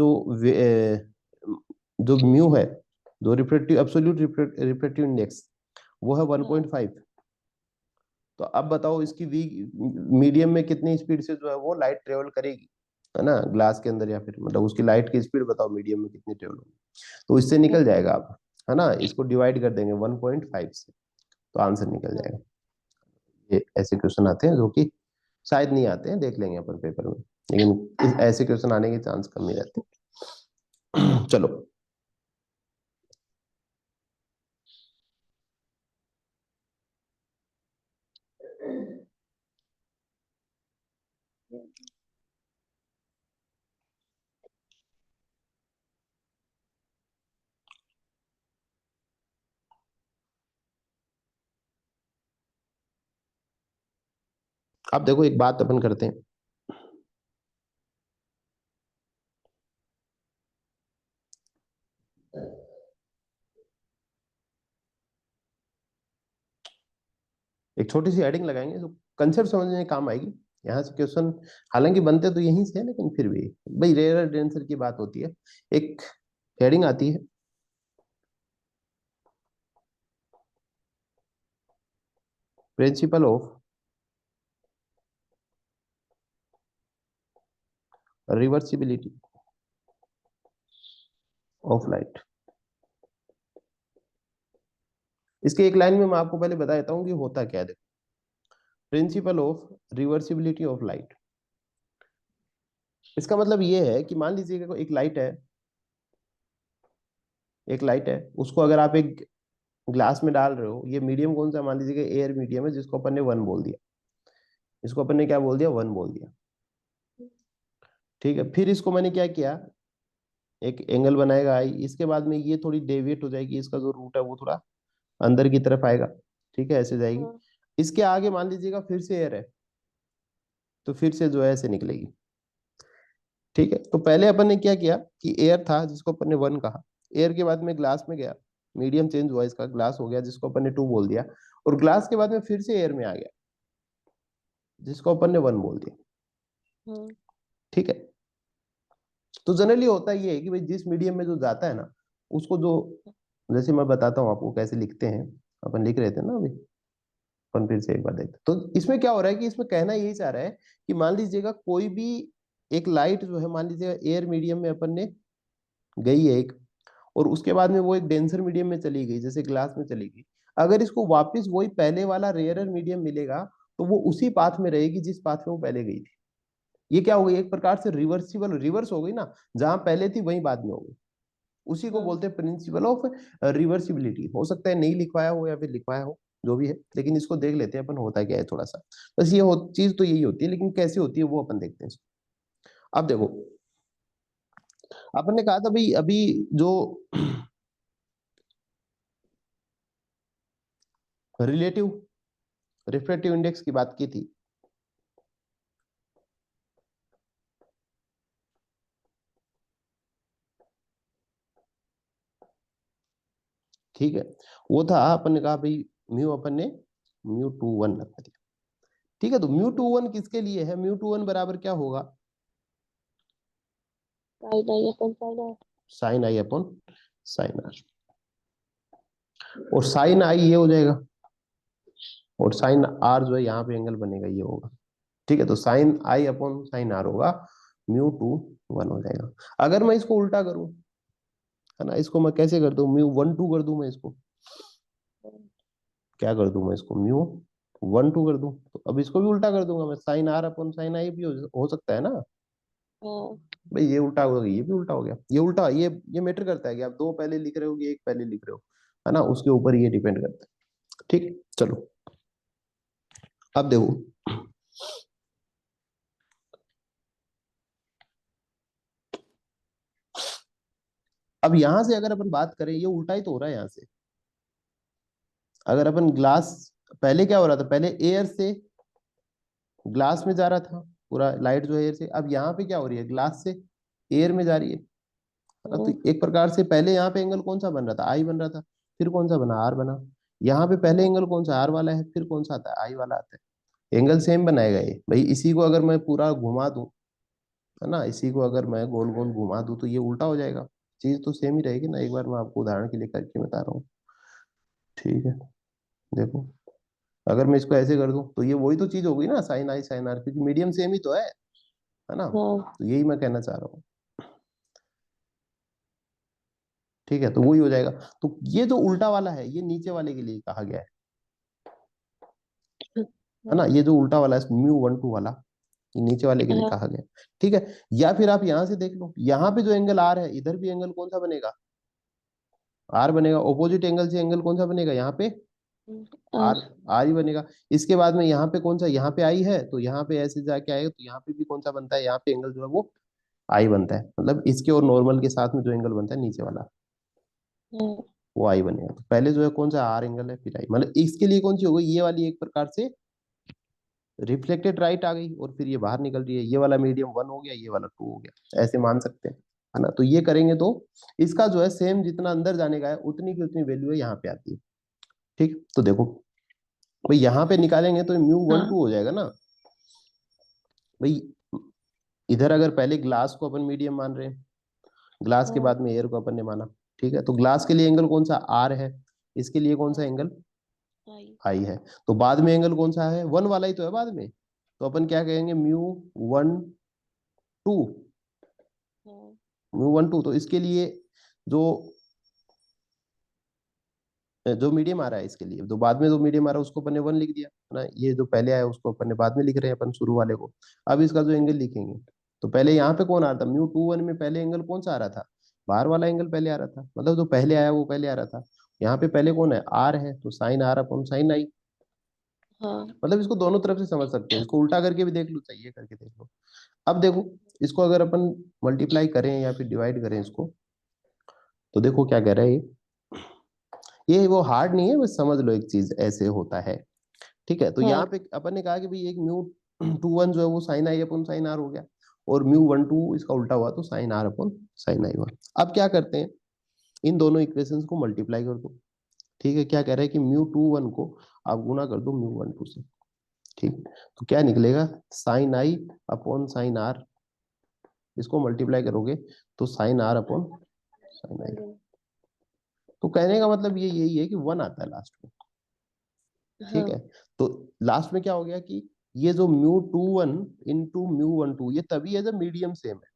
जो म्यू है, जो रिफ्रैक्टिव एब्सोल्यूट रिफ्रैक्टिव इंडेक्स वो है हाँ। 1.5, तो अब बताओ इसकी वी मीडियम में कितनी स्पीड से जो है वो लाइट ट्रेवल करेगी, है ना, ग्लास के अंदर, या फिर मतलब उसकी लाइट की स्पीड बताओ मीडियम में कितनी ट्रेवल होगी, तो इससे निकल हाँ। जाएगा आप, है ना, इसको डिवाइड कर देंगे 1.5 से, तो आंसर निकल हाँ। जाएगा। ये ऐसे क्वेश्चन आते हैं जो कि शायद नहीं आते हैं, देख लेंगे अपन पेपर में, लेकिन ऐसे क्वेश्चन आने के चांस कम ही रहते हैं। चलो अब देखो एक बात अपन करते हैं, एक छोटी सी हेडिंग लगाएंगे जो कंसेप्ट समझने में काम आएगी। यहाँ से क्वेश्चन हालांकि बनते तो यहीं से है, लेकिन फिर भी भाई रेयर डेंसर की बात होती है। एक हेडिंग आती है, principle of reversibility of light. इसके एक लाइन में मैं आपको पहले बता देता हूँ कि होता क्या है। देखो, principle of reversibility of light, इसका मतलब ये है कि मान लीजिए एक लाइट है, एक लाइट है, उसको अगर आप एक ग्लास में डाल रहे हो, ये मीडियम कौन सा, मान लीजिए एयर मीडियम है, जिसको अपन ने वन बोल दिया, इसको अपन ने क्या बोल दिया, वन बोल दिया। ठीक है, फिर इसको मैंने क्या किया, एक एंगल बनाएगा आई, इसके बाद में ये थोड़ी डेविएट हो जाएगी, इसका जो रूट है वो थोड़ा अंदर की तरफ आएगा। ठीक है, ऐसे जाएगी। हाँ। इसके आगे मान लीजिएगा फिर से एयर है, तो फिर से जो है ऐसे निकलेगी। ठीक है, तो पहले अपन ने क्या किया कि एयर था जिसको अपन ने वन कहा, एयर के बाद में ग्लास में गया, मीडियम चेंज हुआ, इसका ग्लास हो गया जिसको अपन ने टू बोल दिया, और ग्लास के बाद में फिर से एयर में आ गया जिसको अपन ने वन बोल दिया। हाँ। ठीक है, तो जनरली होता ये है कि भाई जिस मीडियम में जो जाता है ना, उसको जो, जैसे मैं बताता हूँ आपको कैसे लिखते हैं, अपन लिख रहे थे ना अभी, अपन फिर से एक बार देखते हैं। तो इसमें क्या हो रहा है कि इसमें कहना यही चाह रहा है कि मान लीजिएगा कोई भी एक लाइट जो है, मान लीजिएगा एयर मीडियम में अपन ने गई है एक, और उसके बाद में वो एक डेंसर मीडियम में चली गई, जैसे ग्लास में चली गई, अगर इसको वापस वही पहले वाला रेयरर मीडियम मिलेगा, तो वो उसी पाथ में रहेगी जिस पाथ में वो पहले गई थी। ये क्या हो गई, एक प्रकार से रिवर्सिबल, रिवर्स हो गई ना, जहां पहले थी वहीं बाद में हो गई। उसी को हाँ। बोलते हैं प्रिंसिपल ऑफ रिवर्सिबिलिटी। हो सकता है नहीं लिखवाया हो या फिर लिखवाया हो, जो भी है, लेकिन इसको देख लेते हैं अपन होता क्या है थोड़ा सा। बस ये चीज तो यही होती है, लेकिन कैसे होती है वो अपन देखते हैं इसको। अब देखो, अपन ने कहा था भाई अभी जो रिलेटिव रिफ्रैक्टिव इंडेक्स की बात की थी, ठीक है, वो था अपन ने कहा भाई म्यू, अपन ने म्यू टू वन लगा दिया। ठीक है, तो म्यू टू वन किसके लिए है, म्यू टू वन बराबर क्या होगा, sine i upon sine r. Sine I upon sine r, और साइन आई ये हो जाएगा, और साइन आर जो है यहाँ पे एंगल बनेगा ये होगा। ठीक है, तो साइन आई अपॉन साइन आर होगा, म्यू टू वन हो जाएगा। अगर मैं इसको उल्टा करूं, है ना, इसको मैं कैसे कर दूं, म्यू वन टू कर दूं मैं इसको, क्या कर दूं मैं इसको, म्यू वन टू कर दूं, तो अब इसको भी उल्टा कर दूंगा मैं, साइन आर अपॉन साइन आई भी हो सकता है ना। हाँ। भाई ये उल्टा हो गया, ये भी उल्टा हो गया, ये उल्टा, ये मैटर करता है कि आप दो पहले लिख रहे हो कि एक पहले लिख रहे हो, है ना, उसके ऊपर ये डिपेंड करता है। ठीक, चलो अब देखो, अब यहां से अगर अपन बात करें, ये उल्टा ही तो हो रहा है यहाँ से। अगर अपन ग्लास, पहले क्या हो रहा था, पहले एयर से ग्लास में जा रहा था पूरा लाइट जो है एयर से, अब यहाँ पे क्या हो रही है, ग्लास से एयर में जा रही है। तो हाँ। एक प्रकार से पहले यहाँ पे एंगल कौन सा बन रहा था, आई बन रहा था, फिर कौन सा बना, आर बना। यहाँ पे पहले एंगल कौन सा, आर वाला है, फिर कौन सा आता है, आई वाला आता है। एंगल सेम बनाएगा ये भाई, इसी को अगर मैं पूरा घुमा दूं, है ना, इसी को अगर मैं गोल गोल घुमा दूं तो ये उल्टा हो जाएगा। चीज तो सेम ही रहेगी ना, एक बार मैं आपको उदाहरण के लिए करके बता रहा हूँ। ठीक है, देखो, अगर मैं इसको ऐसे कर दूं तो ये वही तो चीज होगी ना, साइन आई साइन आर, क्योंकि मीडियम सेम ही तो है ना, हाँ। तो यही मैं कहना चाह रहा हूँ। ठीक है, तो वही हो जाएगा। तो ये जो उल्टा वाला है, ये नीचे वाले के लिए कहा गया है ना, हाँ। ये जो उल्टा वाला है म्यू वन टू वाला, ये नीचे वाले के लिए हाँ। कहा गया। ठीक है, या फिर आप यहां से देख लो, यहाँ पे जो एंगल आर है, इधर भी एंगल कौन सा बनेगा, आर बनेगा। ऑपोजिट एंगल से एंगल कौन सा बनेगा यहाँ पे, आर। आर, आर ही बनेगा। इसके बाद में यहाँ पे कौन सा, यहाँ पे आई है, तो यहाँ पे ऐसे जाके आएगा, तो यहाँ पे भी कौन सा बनता है, यहाँ पे एंगल जो है वो आई बनता है, मतलब इसके और नॉर्मल के साथ में जो एंगल बनता है नीचे वाला, हाँ। वो आई बनेगा। तो पहले जो है कौन सा आर एंगल है, फिर आई, मतलब इसके लिए कौन सी हो गई, ये वाली एक प्रकार से रिफ्लेक्टेड राइट आ गई और फिर ये बाहर निकल रही है, ये वाला मीडियम 1 हो गया, ये वाला 2 हो गया, ऐसे मान सकते हैं, है ना। तो ये करेंगे तो इसका जो है सेम जितना अंदर जाने का है उतनी की उतनी वैल्यू है यहाँ पे आती है। ठीक, तो देखो भाई यहाँ पे निकालेंगे तो म्यू वन हाँ टू हो जाएगा ना भाई। इधर अगर पहले ग्लास को अपन मीडियम मान रहे हैं, ग्लास के हाँ बाद में एयर को अपन ने माना, ठीक है, तो ग्लास के लिए एंगल कौन सा, आर है, इसके लिए कौन सा हाँ एंगल, आई आई है। तो बाद में एंगल कौन सा है, वन वाला ही तो है बाद में, तो अपन क्या कहेंगे, म्यू वन टू, हाँ म्यू वन टू। तो इसके लिए जो जो मीडियम आ रहा है इसके लिए, तो बाद में जो मीडियम आ रहा है उसको अपन ने वन लिख दिया, है ना। ये जो पहले आया उसको अपन ने बाद में लिख रहे हैं अपन शुरू वाले को। अब इसका जो एंगल लिखेंगे, तो पहले यहाँ पे कौन आ रहा था, म्यू टू वन में पहले एंगल कौन सा आ रहा था, बाहर वाला एंगल पहले आ रहा था, मतलब जो पहले आया वो पहले आ रहा था। यहाँ पे पहले कौन है, आर है, तो साइन आर अपन साइन आई। हाँ मतलब इसको दोनों तरफ से समझ सकते हैं, इसको उल्टा करके भी देख लो, चाहिए करके देख लो। अब देखो इसको अगर अपन मल्टीप्लाई करें या फिर डिवाइड करें इसको, तो देखो क्या कह रहा है ये वो हार्ड नहीं है, बस समझ लो एक चीज ऐसे होता है। ठीक है, तो हाँ यहाँ पे अपन ने कहा कि भाई एक म्यू टू वन जो है वो sine i upon sine r हो गया, और म्यू वन टू इसका उल्टा हुआ तो साइन आर अपन साइन आई हुआ। अब क्या करते हैं, इन दोनों इक्वेशंस को मल्टीप्लाई कर दो। ठीक है, क्या कह रहा है कि म्यू टू वन को आप गुना कर दो म्यू वन टू से। ठीक, तो क्या निकलेगा, साइन आई अपॉन साइन आर, इसको मल्टीप्लाई करोगे तो sine r upon sine i. तो कहने का मतलब ये यही है कि वन आता है लास्ट में। ठीक हाँ है, तो लास्ट में क्या हो गया कि ये जो mu two one into mu one two, ये तभी है जब मीडियम सेम है,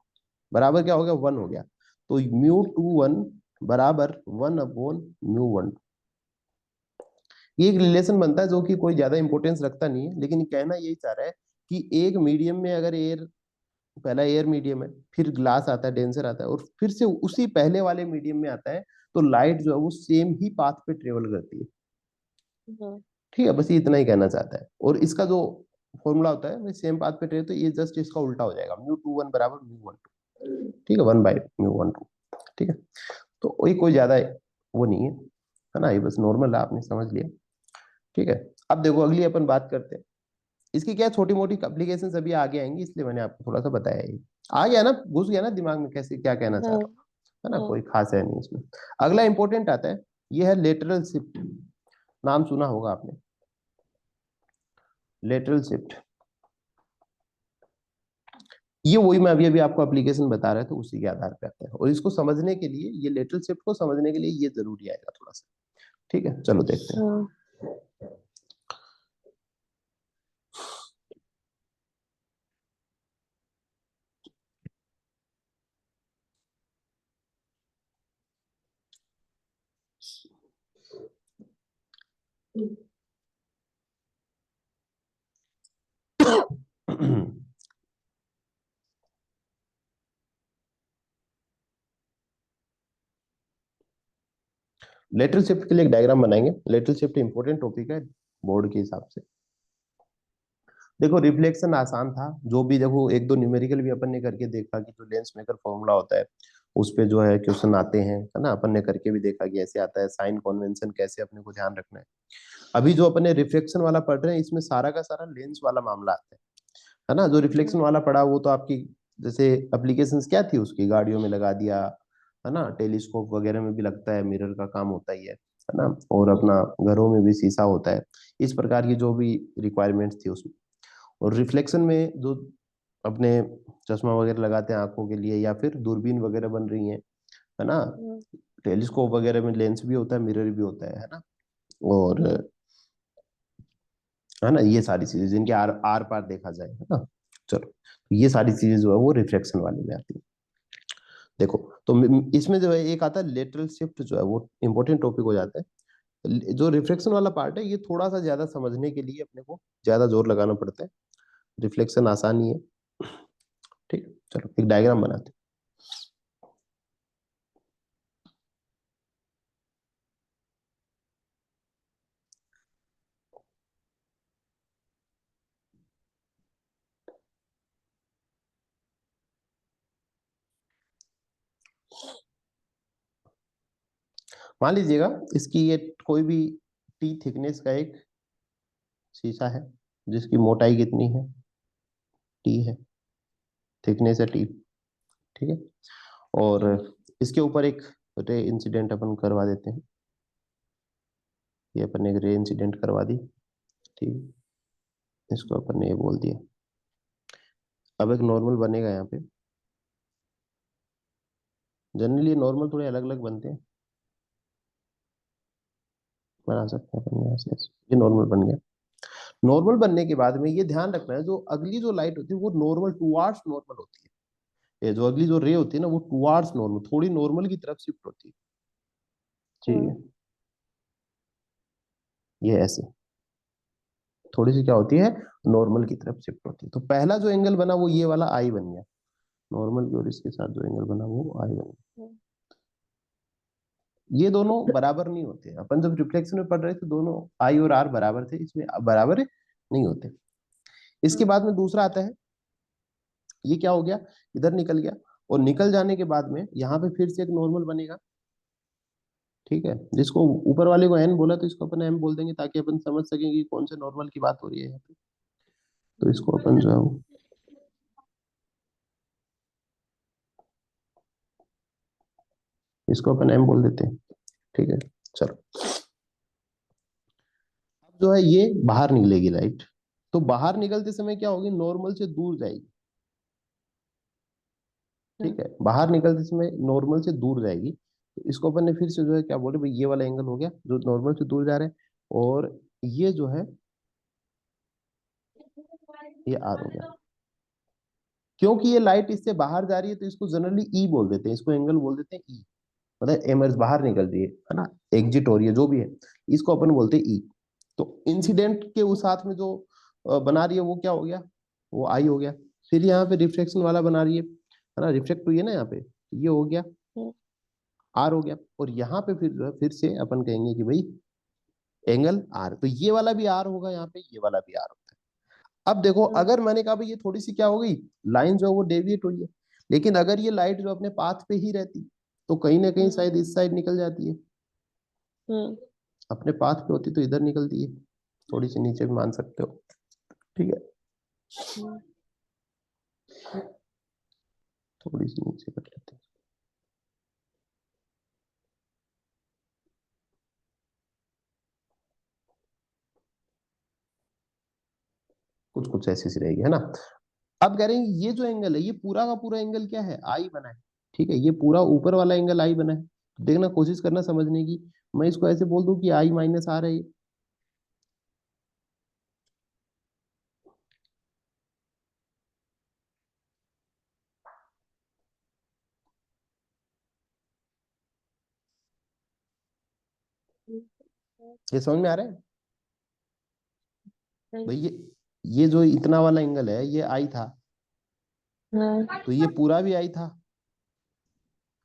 बराबर क्या हो गया, वन हो गया। तो म्यू टू वन बराबर वन अपॉन म्यू वन। ये एक रिलेशन बनता है जो कि कोई ज्यादा इंपॉर्टेंस रखता नहीं है, लेकिन कहना यही चाह रहा है कि एक मीडियम में अगर एयर, पहला एयर मीडियम है, फिर ग्लास आता है, डेंसर आता है, और फिर से उसी पहले वाले मीडियम में आता है, तो लाइट जो है वो सेम ही पाथ पे ट्रेवल करती है। हाँ ठीक है, बस ये इतना ही कहना चाहता है, और इसका जो फॉर्मूला होता है भाई सेम पाथ पे ट्रेवल, तो ये जस्ट इसका उल्टा हो जाएगा, म्यू टू वन बराबर म्यू वन टू। ठीक है, one by mu one two. ठीक है, तो वही कोई ज्यादा वो नहीं है ना, ये बस नॉर्मल है, आपने समझ लिया। ठीक है, अब देखो अगली अपन बात करते हैं, इसकी क्या छोटी मोटी एप्लीकेशन अभी आगे आएंगी, इसलिए मैंने आपको थोड़ा सा बताया, ये आ गया ना, घुस गया ना दिमाग में कैसे क्या कहना चाह हाँ रहा हूँ, है ना, हाँ कोई खास है नहीं इसमें। अगला इंपॉर्टेंट आता है, ये है लेटरल शिफ्ट, नाम सुना होगा आपने, लेटरल शिफ्ट। ये वही मैं अभी अभी आपको एप्लीकेशन बता रहा था, उसी के आधार पे आता है, और इसको समझने के लिए, ये लेटरल शिफ्ट को समझने के लिए ये जरूरी आएगा थोड़ा सा। ठीक है, चलो देखते हैं। हाँ लेटरल शिफ्ट के लिए एक डायग्राम बनाएंगे, लेटरल शिफ्ट इंपॉर्टेंट टॉपिक है बोर्ड के हिसाब से। देखो रिफ्लेक्शन आसान था, जो भी देखो एक दो न्यूमेरिकल भी अपन ने करके देखा कि जो लेंस मेकर फॉर्मूला होता है उस पे जो है क्वेश्चन आते हैं, है ना, अपन ने करके भी देखा कि ऐसे आता है, साइन कन्वेंशन कैसे अपने को ध्यान रखना है। अभी जो अपन ने रिफ्लेक्शन वाला पढ़ रहे हैं इसमें सारा का सारा लेंस वाला मामला आता है ना। जो रिफ्लेक्शन वाला पढ़ा वो तो आपकी जैसे एप्लीकेशंस क्या थी उसकी, गाड़ियों में लगा दिया, है ना, टेलीस्कोप वगैरह में भी लगता है, मिरर का काम होता ही है ना, और अपना घरों में भी शीशा होता है, इस प्रकार की जो भी रिक्वायरमेंट्स थी उसमें। और रिफ्लेक्शन में जो अपने चश्मा वगैरह लगाते हैं आंखों के लिए, या फिर दूरबीन वगैरह बन रही है ना, हाँ टेलीस्कोप वगैरह में लेंस भी होता है, मिरर भी होता है ना, और हाँ है ना, ये सारी चीजें जिनके आर आर पार देखा जाए, है ना। चलो, ये सारी चीजें जो है वो रिफ्लेक्शन वाले में आती है। देखो, तो इसमें जो है एक आता है लेटरल शिफ्ट, जो है वो इंपॉर्टेंट टॉपिक हो जाता है। जो रिफ्लेक्शन वाला पार्ट है ये थोड़ा सा ज्यादा समझने के लिए अपने को ज्यादा जोर लगाना पड़ता है, रिफ्लेक्शन आसानी है। ठीक है, चलो एक डायग्राम बनाते हैं। मान लीजिएगा इसकी ये कोई भी टी थिकनेस का एक शीशा है, जिसकी मोटाई कितनी है, टी है, थिकनेस है टी। ठीक है। और इसके ऊपर एक रे इंसिडेंट अपन करवा देते हैं। ये अपन ने एक रे इंसिडेंट करवा दी। ठीक। इसको अपन ने ये बोल दिया। अब एक नॉर्मल बनेगा यहाँ पे। जनरली नॉर्मल थोड़े अलग अलग बनते हैं, बना सकते हैं अपन यहाँ से ऐसे। ये नॉर्मल बन गया। नॉर्मल बनने के बाद में ये ध्यान रखना है, जो अगली जो लाइट होती है वो नॉर्मल टुवार्ड्स नॉर्मल होती है। ये जो अगली जो रे होती है ना वो टुवार्ड्स नॉर्मल, थोड़ी नॉर्मल की तरफ शिफ्ट होती है। ठीक है। ये ऐसे थोड़ी सी क्या होती है, नॉर्मल की तरफ शिफ्ट होती है। तो पहला जो एंगल बना वो ये वाला आई बन गया, नॉर्मल की और इसके साथ जो एंगल बना वो आई बन गया। ये दोनों बराबर नहीं होते, अपन जब रिफ्लेक्शन में पढ़ रहे थे दोनों आई और आर बराबर थे, इसमें अब बराबर नहीं होते। इसके बाद में दूसरा आता है, ये क्या हो गया, इधर निकल गया, और निकल जाने के बाद में यहाँ पे फिर से एक नॉर्मल बनेगा। ठीक है। जिसको ऊपर वाले को एन बोला तो इसको अपन एम बोल देंगे, ताकि अपन समझ सकें कि कौन से नॉर्मल की बात हो रही है यहाँ पे। तो इसको अपन जो है इसको अपन एम बोल देते हैं। ठीक है। चलो, अब जो है ये बाहर निकलेगी लाइट, तो बाहर निकलते समय क्या होगी, नॉर्मल से दूर जाएगी। ठीक है। बाहर निकलते समय नॉर्मल से दूर जाएगी, तो इसको अपन ने फिर से जो है क्या बोले भाई, ये वाला एंगल हो गया जो नॉर्मल से दूर जा रहा है, और ये जो है ये आर हो गया। क्योंकि ये लाइट इससे बाहर जा रही है तो इसको जनरली ई बोल देते हैं, इसको एंगल बोल देते हैं ई। मतलब एमर्स बाहर निकल रही है ना, एग्जिट हो रही है जो भी है, इसको अपन बोलते हैं ई। तो इंसिडेंट के उस साथ में जो बना रही है वो क्या हो गया, वो आई हो गया। फिर यहाँ पे रिफ्लेक्शन वाला बना रही है ना, रिफ्लेक्ट हुई है ना यहाँ पे, ये हो गया आर हो गया। और यहाँ पे फिर जो है फिर से अपन कहेंगे कि भाई एंगल आर, तो ये वाला भी आर होगा यहाँ पे, ये वाला भी आर होगा। अब देखो, अगर मैंने कहा भाई ये थोड़ी सी क्या हो गई, लाइन जो है वो डेविएट हुई है, लेकिन अगर ये लाइट जो अपने पाथ पे ही रहती तो कहीं ना कहीं शायद इस साइड निकल जाती है। अपने पाथ पे होती तो इधर निकलती है, थोड़ी सी नीचे भी मान सकते हो। ठीक है। थोड़ी सी नीचे कर लेते हैं। कुछ कुछ ऐसी सी रहेगी, है ना। अब कह रहे हैं ये जो एंगल है ये पूरा का पूरा एंगल क्या है, आई बना है। ठीक है। ये पूरा ऊपर वाला एंगल आई बना है। देखना, कोशिश करना समझने की। मैं इसको ऐसे बोल दूं कि आई माइनस आर है ये समझ में आ रहा है भाई। ये जो इतना वाला एंगल है ये आई था, तो ये पूरा भी आई था,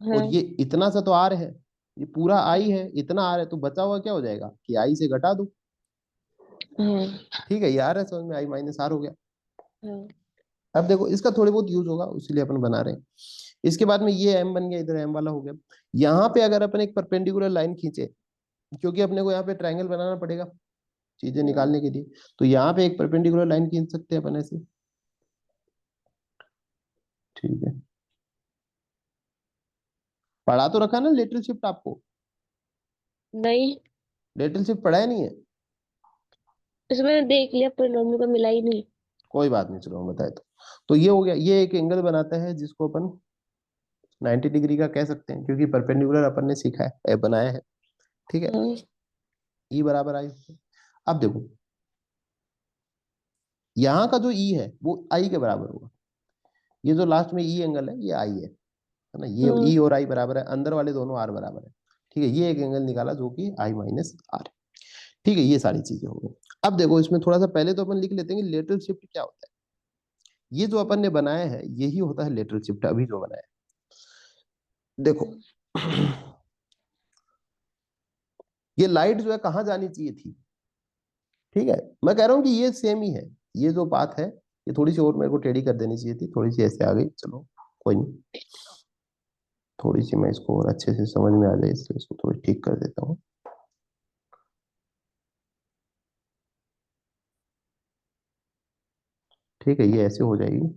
और ये इतना सा तो आर है, ये पूरा आई है, इतना आर है, तो बचा हुआ क्या हो जाएगा कि आई से घटा दो। ठीक है। ये आर है, समझ में, आई माइनस आर हो गया। अब देखो इसका थोड़ी बहुत यूज होगा, उसीलिए अपन बना रहे हैं। इसके बाद में ये एम बन गया, इधर एम वाला हो गया। यहाँ पे अगर अपन एक परपेंडिकुलर लाइन खींचे, क्योंकि अपने को यहाँ पे ट्रायंगल बनाना पड़ेगा चीजें निकालने के लिए, तो यहाँ पे एक परपेंडिकुलर लाइन खींच सकते हैं अपन ऐसे। ठीक है। पढ़ा तो रखा ना लेटरल शिफ्ट आपको, नहीं, लेटरल शिफ्ट पढ़ा है नहीं है। इसमें मैंने देख लिया पर मम्मी को मिला ही नहीं। कोई बात नहीं, चलो हम बताए तो ये हो गया, ये एक एंगल बनाता है जिसको अपन 90 डिग्री का कह सकते हैं, क्योंकि परपेंडिकुलर अपन ने सीखा है, बनाया है। ठीक है। ई बराबर आई। अब देखो यहाँ का जो ई है वो आई के बराबर होगा। ये जो लास्ट में ई एंगल है ये आई है ना, ये ई और आई बराबर है, अंदर वाले दोनों आर बराबर है। ठीक है। ये एक एंगल निकाला जो कि आई माइनस आर। ठीक है। ये सारी चीजें हो गई। अब देखो इसमें थोड़ा सा पहले तो अपन लिख लेते हैं कि लेटरल शिफ्ट क्या होता है। ये जो अपन ने बनाया है यही होता है लेटरल शिफ्ट, अभी जो बनाया है। देखो ये लाइट जो है कहाँ जानी चाहिए थी। ठीक है। मैं कह रहा हूँ कि ये सेम ही है, ये जो बात है ये थोड़ी सी और मेरे को टेढ़ी कर देनी चाहिए थी, थोड़ी सी ऐसे आ गई, चलो कोई नहीं। थोड़ी सी मैं इसको और अच्छे से समझ में आ जाए इसलिए इसको थोड़ी ठीक कर देता हूँ। ठीक है, ये ऐसे हो जाएगी,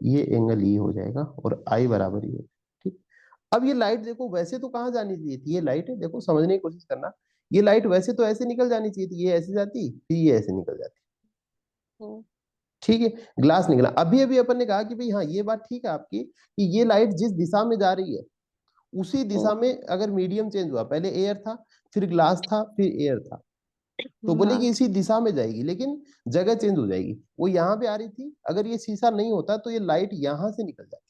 ये एंगल ई हो जाएगा और आई बराबर ये। ठीक। अब ये लाइट देखो वैसे तो कहाँ जानी चाहिए थी, ये लाइट है देखो समझने की कोशिश करना, ये लाइट वैसे तो ऐसे निकल जानी चाहिए थी, ये ऐसे जाती फिर ये ऐसे निकल जाती। हम्म, ठीक है, ग्लास निकला। अभी अभी अपन ने कहा कि भाई हाँ ये बात ठीक है आपकी कि ये लाइट जिस दिशा में जा रही है उसी दिशा में अगर मीडियम चेंज हुआ, पहले एयर था फिर ग्लास था फिर एयर था, तो बोले कि हाँ, इसी दिशा में जाएगी, लेकिन जगह चेंज हो जाएगी, वो यहाँ पे आ रही थी, अगर ये शीशा नहीं होता तो ये लाइट यहाँ से निकल जाती,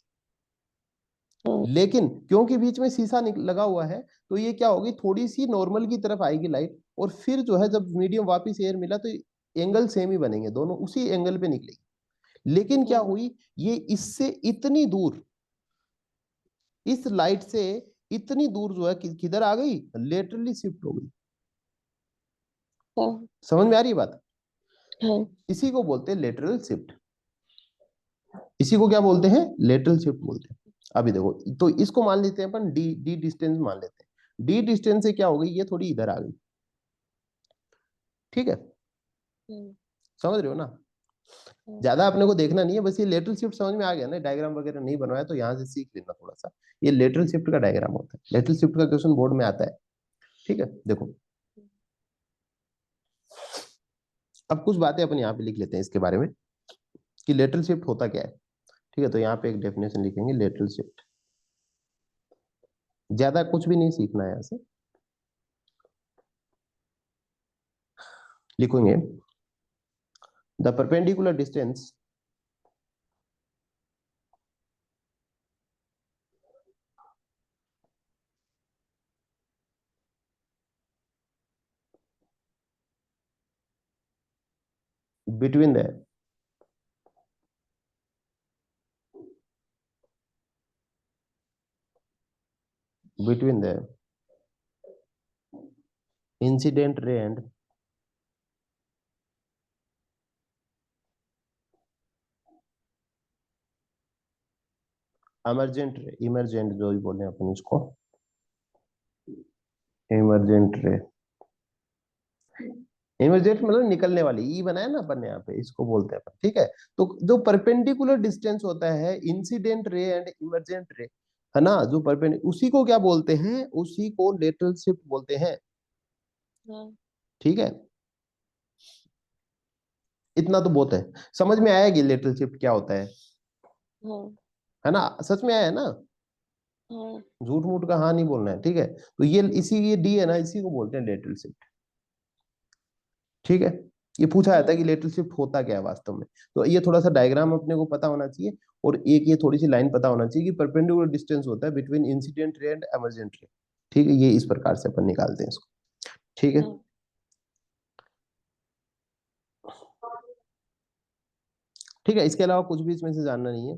हाँ, लेकिन क्योंकि बीच में शीशा लगा हुआ है तो ये क्या होगी, थोड़ी सी नॉर्मल की तरफ आएगी लाइट, और फिर जो है जब मीडियम वापस एयर मिला तो एंगल सेम ही बनेंगे, दोनों उसी एंगल पे निकलेगी। लेकिन क्या हाँ, हुई, ये इससे इतनी दूर, इस लाइट से इतनी दूर जो है किधर आ गई, लेटरली शिफ्ट हो गई। हाँ, समझ में आ रही है बात? हाँ, इसी को बोलते हैं लेटरल शिफ्ट, इसी को क्या बोलते हैं, लेटरल शिफ्ट बोलते हैं। अभी देखो, तो इसको मान लेते हैं अपन डी, डी डिस्टेंस मान लेते हैं, डी डिस्टेंस से क्या हो गई, ये थोड़ी इधर आ गई। ठीक है, हम्म, समझ रहे हो ना? हाँ, ज्यादा अपने को देखना नहीं है, बस ये लेटरल शिफ्ट समझ में आ गया ना, डायग्राम वगैरह नहीं बनवाया तो यहाँ से सीख लेना थोड़ा सा, ये लेटरल शिफ्ट का डायग्राम होता है, लेटरल शिफ्ट का क्वेश्चन बोर्ड में आता है। ठीक है, देखो अब कुछ बातें अपन यहाँ पे लिख लेते हैं इसके बारे में कि लेटरल शिफ्ट होता क्या है। ठीक है, तो यहाँ पे एक डेफिनेशन लिखेंगे लेटरल शिफ्ट, ज्यादा कुछ भी नहीं सीखना है यहाँ से, लिखेंगे the perpendicular distance between the between the incident ray and emergent ray, emergent जो भी बोले अपन इसको, इमरजेंट रे, इमरजेंट मतलब निकलने वाली, ई बनाया ना अपन ने यहाँ पे, इसको बोलते हैं अपन। ठीक है, तो जो परपेंडिकुलर डिस्टेंस होता है incident ray and emergent ray, है ना, जो परपेंडिकुलर उसी को क्या बोलते हैं, उसी को लेटरल शिफ्ट बोलते हैं। हाँ, ठीक है, इतना तो बहुत है, समझ में आया कि लेटरल शिफ्ट क्या होता हाँ, है ना, सच में आया है ना, हाँ, झूठ मूठ का हाँ नहीं बोलना है। ठीक है, तो ये इसी, ये डी है ना, इसी को बोलते हैं लेटरल शिफ्ट। ठीक है, ये पूछा जाता है कि हाँ, लेटरल शिफ्ट होता क्या है वास्तव में, तो ये थोड़ा सा डायग्राम अपने को पता होना चाहिए, और एक ये थोड़ी सी लाइन पता होना चाहिए कि परपेंडिकुलर डिस्टेंस होता है between incident ray and emergent रे। ठीक है, ये इस प्रकार से अपन निकालते हैं इसको। ठीक है, हाँ, ठीक है, इसके अलावा कुछ भी इसमें से जानना नहीं है।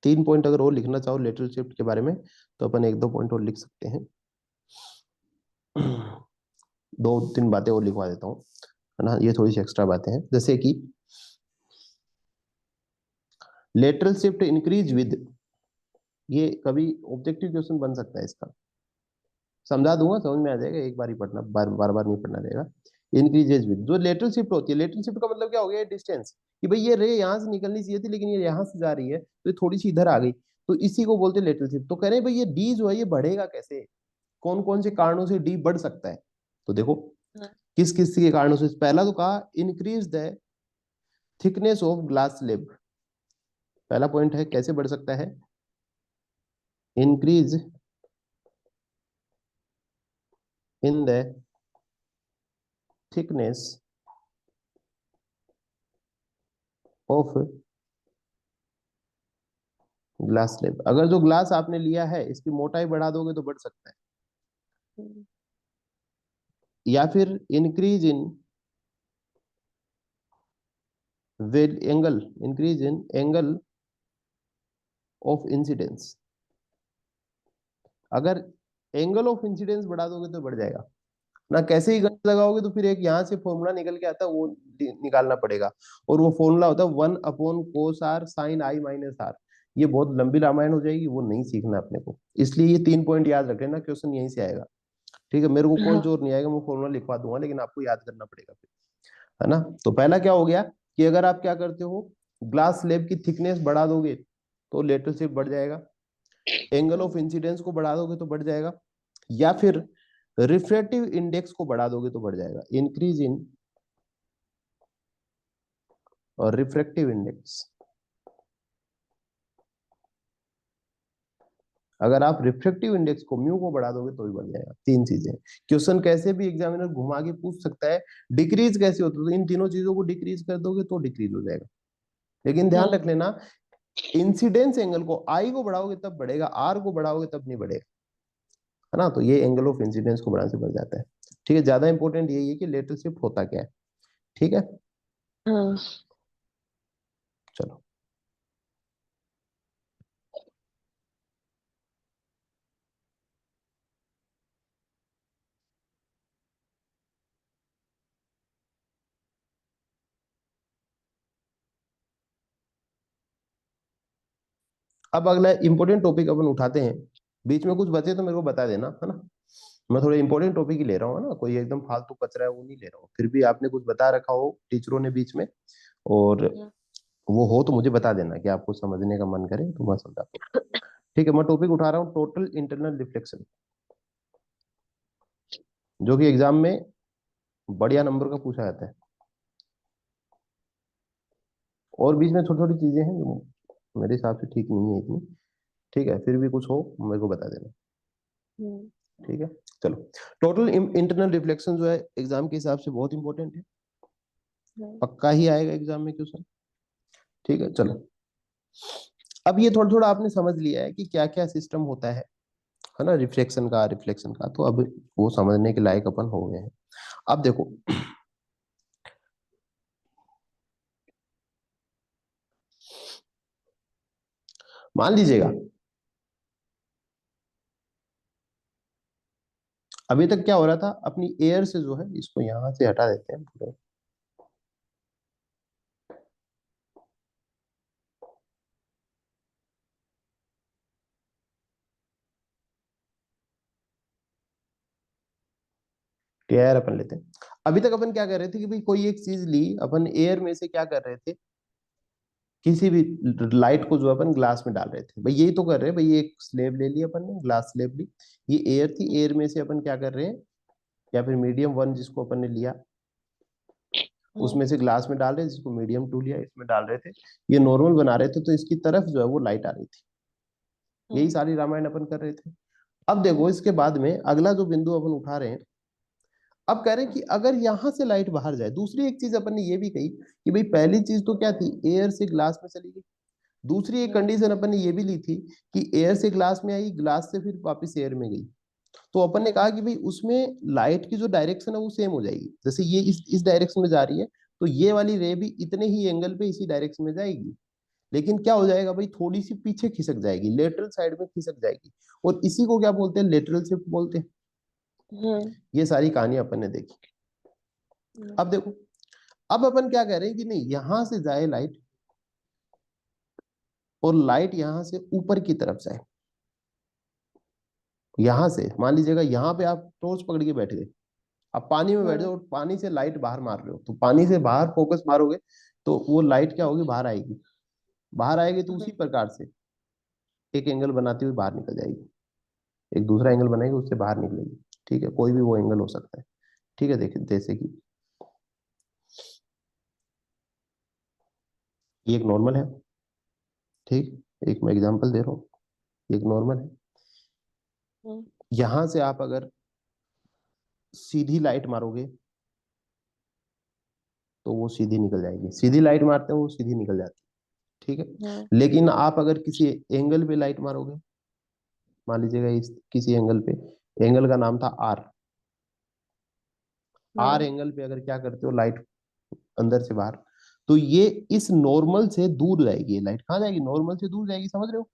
तीन पॉइंट अगर और लिखना चाहो लेटरल शिफ्ट के बारे में तो अपन एक दो पॉइंट और लिख सकते हैं। दो तीन बातें और लिखवा देता हूँ, है ना, ये थोड़ी सी एक्स्ट्रा बातें हैं, जैसे कि लेटरल शिफ्ट इंक्रीज विद, ये कभी ऑब्जेक्टिव क्वेश्चन बन सकता है इसका, समझा दूंगा समझ में आ जाएगा, एक बार ही पढ़ना, बार बार बार नहीं पढ़ना रहेगा। इंक्रीजेज विद, जो लेटरल शिफ्ट होती है, लेटरल शिफ्ट का मतलब क्या हो गया, डिस्टेंस, कि भाई ये रे यहाँ से निकलनी चाहिए थी लेकिन ये यहाँ से जा रही है तो ये थोड़ी सी इधर आ गई, तो इसी को बोलते हैं लेटरल शिफ्ट। तो कह रहे हैं भाई ये डी जो है ये बढ़ेगा कैसे, कौन कौन से कारणों से डी बढ़ सकता है, तो देखो हाँ, किस किस के कारणों से। पहला तो कहा increase the thickness of glass slab, पहला पॉइंट है कैसे बढ़ सकता है, increase in the thickness of glass slab, अगर जो ग्लास आपने लिया है इसकी मोटाई बढ़ा दोगे तो बढ़ सकता है, हम्म, या फिर increase in well angle, increase in angle of incidence, अगर एंगल ऑफ इंसिडेंस बढ़ा दोगे तो बढ़ जाएगा ना, कैसे ही हाँ, गणित लगाओगे तो फिर एक यहाँ से फॉर्मूला निकल के आता है वो निकालना पड़ेगा, और वो फॉर्मूला होता है 1/cos r sin i - r, ये बहुत लंबी रामायण हो जाएगी, वो नहीं सीखना अपने को, इसलिए ये तीन पॉइंट याद रख लेना, क्वेश्चन यहीं से आएगा। ठीक है, मेरे को कोई हाँ। जोर नहीं आएगा, मैं फॉर्मूला लिखवा दूंगा, लेकिन आपको याद करना पड़ेगा फिर, है ना। तो पहला क्या हो गया कि अगर आप क्या करते हो, ग्लास स्लैब की थिकनेस बढ़ा दोगे तो लेटरल शिफ्ट बढ़ जाएगा, एंगल ऑफ इंसिडेंस को बढ़ा दोगे तो बढ़ जाएगा, या फिर रिफ्रैक्टिव इंडेक्स को बढ़ा दोगे तो बढ़ जाएगा, इंक्रीज इन और रिफ्रैक्टिव इंडेक्स। अगर आप रिफ्रैक्टिव इंडेक्स को म्यू को बढ़ा दोगे तो भी बढ़ जाएगा। तीन चीजें, क्वेश्चन कैसे भी एग्जामिनर घुमा के पूछ सकता है। डिक्रीज कैसे होता है, तो इन तीनों चीजों को डिक्रीज कर दोगे तो डिक्रीज हो जाएगा। लेकिन ध्यान हाँ। रख लेना, इंसिडेंस एंगल को आई को बढ़ाओगे तब बढ़ेगा, आर को बढ़ाओगे तब नहीं बढ़ेगा, है ना। तो ये एंगल ऑफ इंसिडेंस को बढ़ाने से बढ़ जाता है। ठीक है, ज्यादा इंपॉर्टेंट यही है कि लेटरल शिफ्ट होता क्या है। ठीक है, हाँ। चलो। अब अगला इंपॉर्टेंट टॉपिक अपन उठाते हैं, बीच में कुछ बचे तो मेरे को बता देना, है ना। मैं थोड़े इंपॉर्टेंट टॉपिक ही ले रहा हूँ, है ना, कोई एकदम फालतू कचरा है वो नहीं ले रहा हूँ। फिर भी आपने कुछ बता रखा हो टीचरों ने बीच में, और हाँ। वो हो तो मुझे बता देना कि आपको समझने का मन करे तो मैं समझाता हूँ। ठीक है, मैं टॉपिक उठा रहा हूँ टोटल इंटरनल रिफ्लेक्शन, जो कि एग्जाम में बढ़िया नंबर का पूछा जाता है। और बीच में छोटी छोटी चीजें हैं जो मेरे हिसाब से ठीक नहीं है इतनी। ठीक है, फिर भी कुछ हो मेरे को बता देना। हम्म। ठीक है, चलो। टोटल इंटरनल रिफ्लेक्शन जो है एग्जाम के हिसाब से बहुत इंपॉर्टेंट है, हाँ। पक्का ही आएगा एग्जाम में क्वेश्चन। ठीक है, चलो। अब ये थोड़ा थोड़ा आपने समझ लिया है कि क्या क्या सिस्टम होता है ना, रिफ्लेक्शन का रिफ्लेक्शन का, तो अब वो समझने के लायक अपन हो गए हैं। अब देखो, मान लीजिएगा अभी तक क्या हो रहा था, अपनी एयर से जो है इसको यहां से हटा देते हैं पूरा। एयर अपन लेते हैं। अभी तक अपन क्या कर रहे थे कि भाई कोई एक चीज ली, अपन एयर में से क्या कर रहे थे, किसी भी लाइट को जो अपन ग्लास में डाल रहे थे, भाई यही तो कर रहे हैं। भाई एक स्लेब ले ली अपन ने, ग्लास स्लेब ली, ये एयर थी, एयर में से अपन क्या कर रहे हैं, या फिर मीडियम वन जिसको अपन ने लिया, हाँ। उसमें से ग्लास में डाल रहे थे, जिसको मीडियम टू लिया इसमें डाल रहे थे, ये नॉर्मल बना रहे थे, तो इसकी तरफ जो है वो लाइट आ रही थी। यही हाँ। सारी रामायण अपन कर रहे थे। अब देखो, हाँ। इसके बाद में अगला जो बिंदु अपन उठा रहे हैं, अब कह रहे हैं कि अगर यहां से लाइट बाहर जाए, दूसरी एक चीज अपन ने ये भी कही कि भाई पहली चीज तो क्या थी, एयर से ग्लास में चली गई। दूसरी एक हाँ। कंडीशन अपन ने ये भी ली थी कि एयर से ग्लास में आई, ग्लास से फिर वापस एयर में गई। तो अपन ने हाँ। कहा कि भाई उसमें लाइट की जो डायरेक्शन है वो सेम हो जाएगी, जैसे ये इस डायरेक्शन में जा रही है, तो ये वाली रे भी इतने ही एंगल पे इसी डायरेक्शन में जाएगी। लेकिन क्या हो जाएगा भाई, थोड़ी सी पीछे खिसक जाएगी, लेटरल साइड में खिसक जाएगी, और इसी को क्या बोलते हैं, लेटरल शिफ्ट बोलते हैं। हाँ। ये सारी कहानी अपन ने देखी। हाँ। अब देखो, अब अपन क्या कह रहे हैं कि नहीं, यहां से जाए लाइट, और लाइट यहां से ऊपर की तरफ जाए। यहां से मान लीजिएगा, यहां पे आप टॉर्च पकड़ के बैठ गए, आप पानी में बैठ हाँ। जाओ और पानी से लाइट बाहर मार रहे हो, तो पानी से बाहर फोकस मारोगे तो वो लाइट क्या होगी, बाहर आएगी। बाहर आएगी तो उसी हाँ। प्रकार से एक एंगल बनाती हुई बाहर निकल जाएगी, एक दूसरा एंगल बनाएगी उससे बाहर निकलेगी। ठीक है, कोई भी वो एंगल हो सकता है। ठीक है, देखिए जैसे कि ये एक नॉर्मल है। ठीक, एक मैं एग्जांपल दे रहा हूँ, ये एक नॉर्मल है। हाँ। यहां से आप अगर सीधी लाइट मारोगे तो वो सीधी निकल जाएगी, सीधी लाइट मारते हैं वो सीधी निकल जाती है। ठीक हाँ। है, लेकिन आप अगर किसी एंगल पे लाइट मारोगे, मान लीजिएगा इस किसी एंगल पे, एंगल का नाम था आर, आर हाँ। एंगल पे अगर क्या करते हो, लाइट अंदर से बाहर, तो ये इस नॉर्मल से दूर जाएगी, ये लाइट कहाँ जाएगी, नॉर्मल से दूर जाएगी, समझ रहे हो।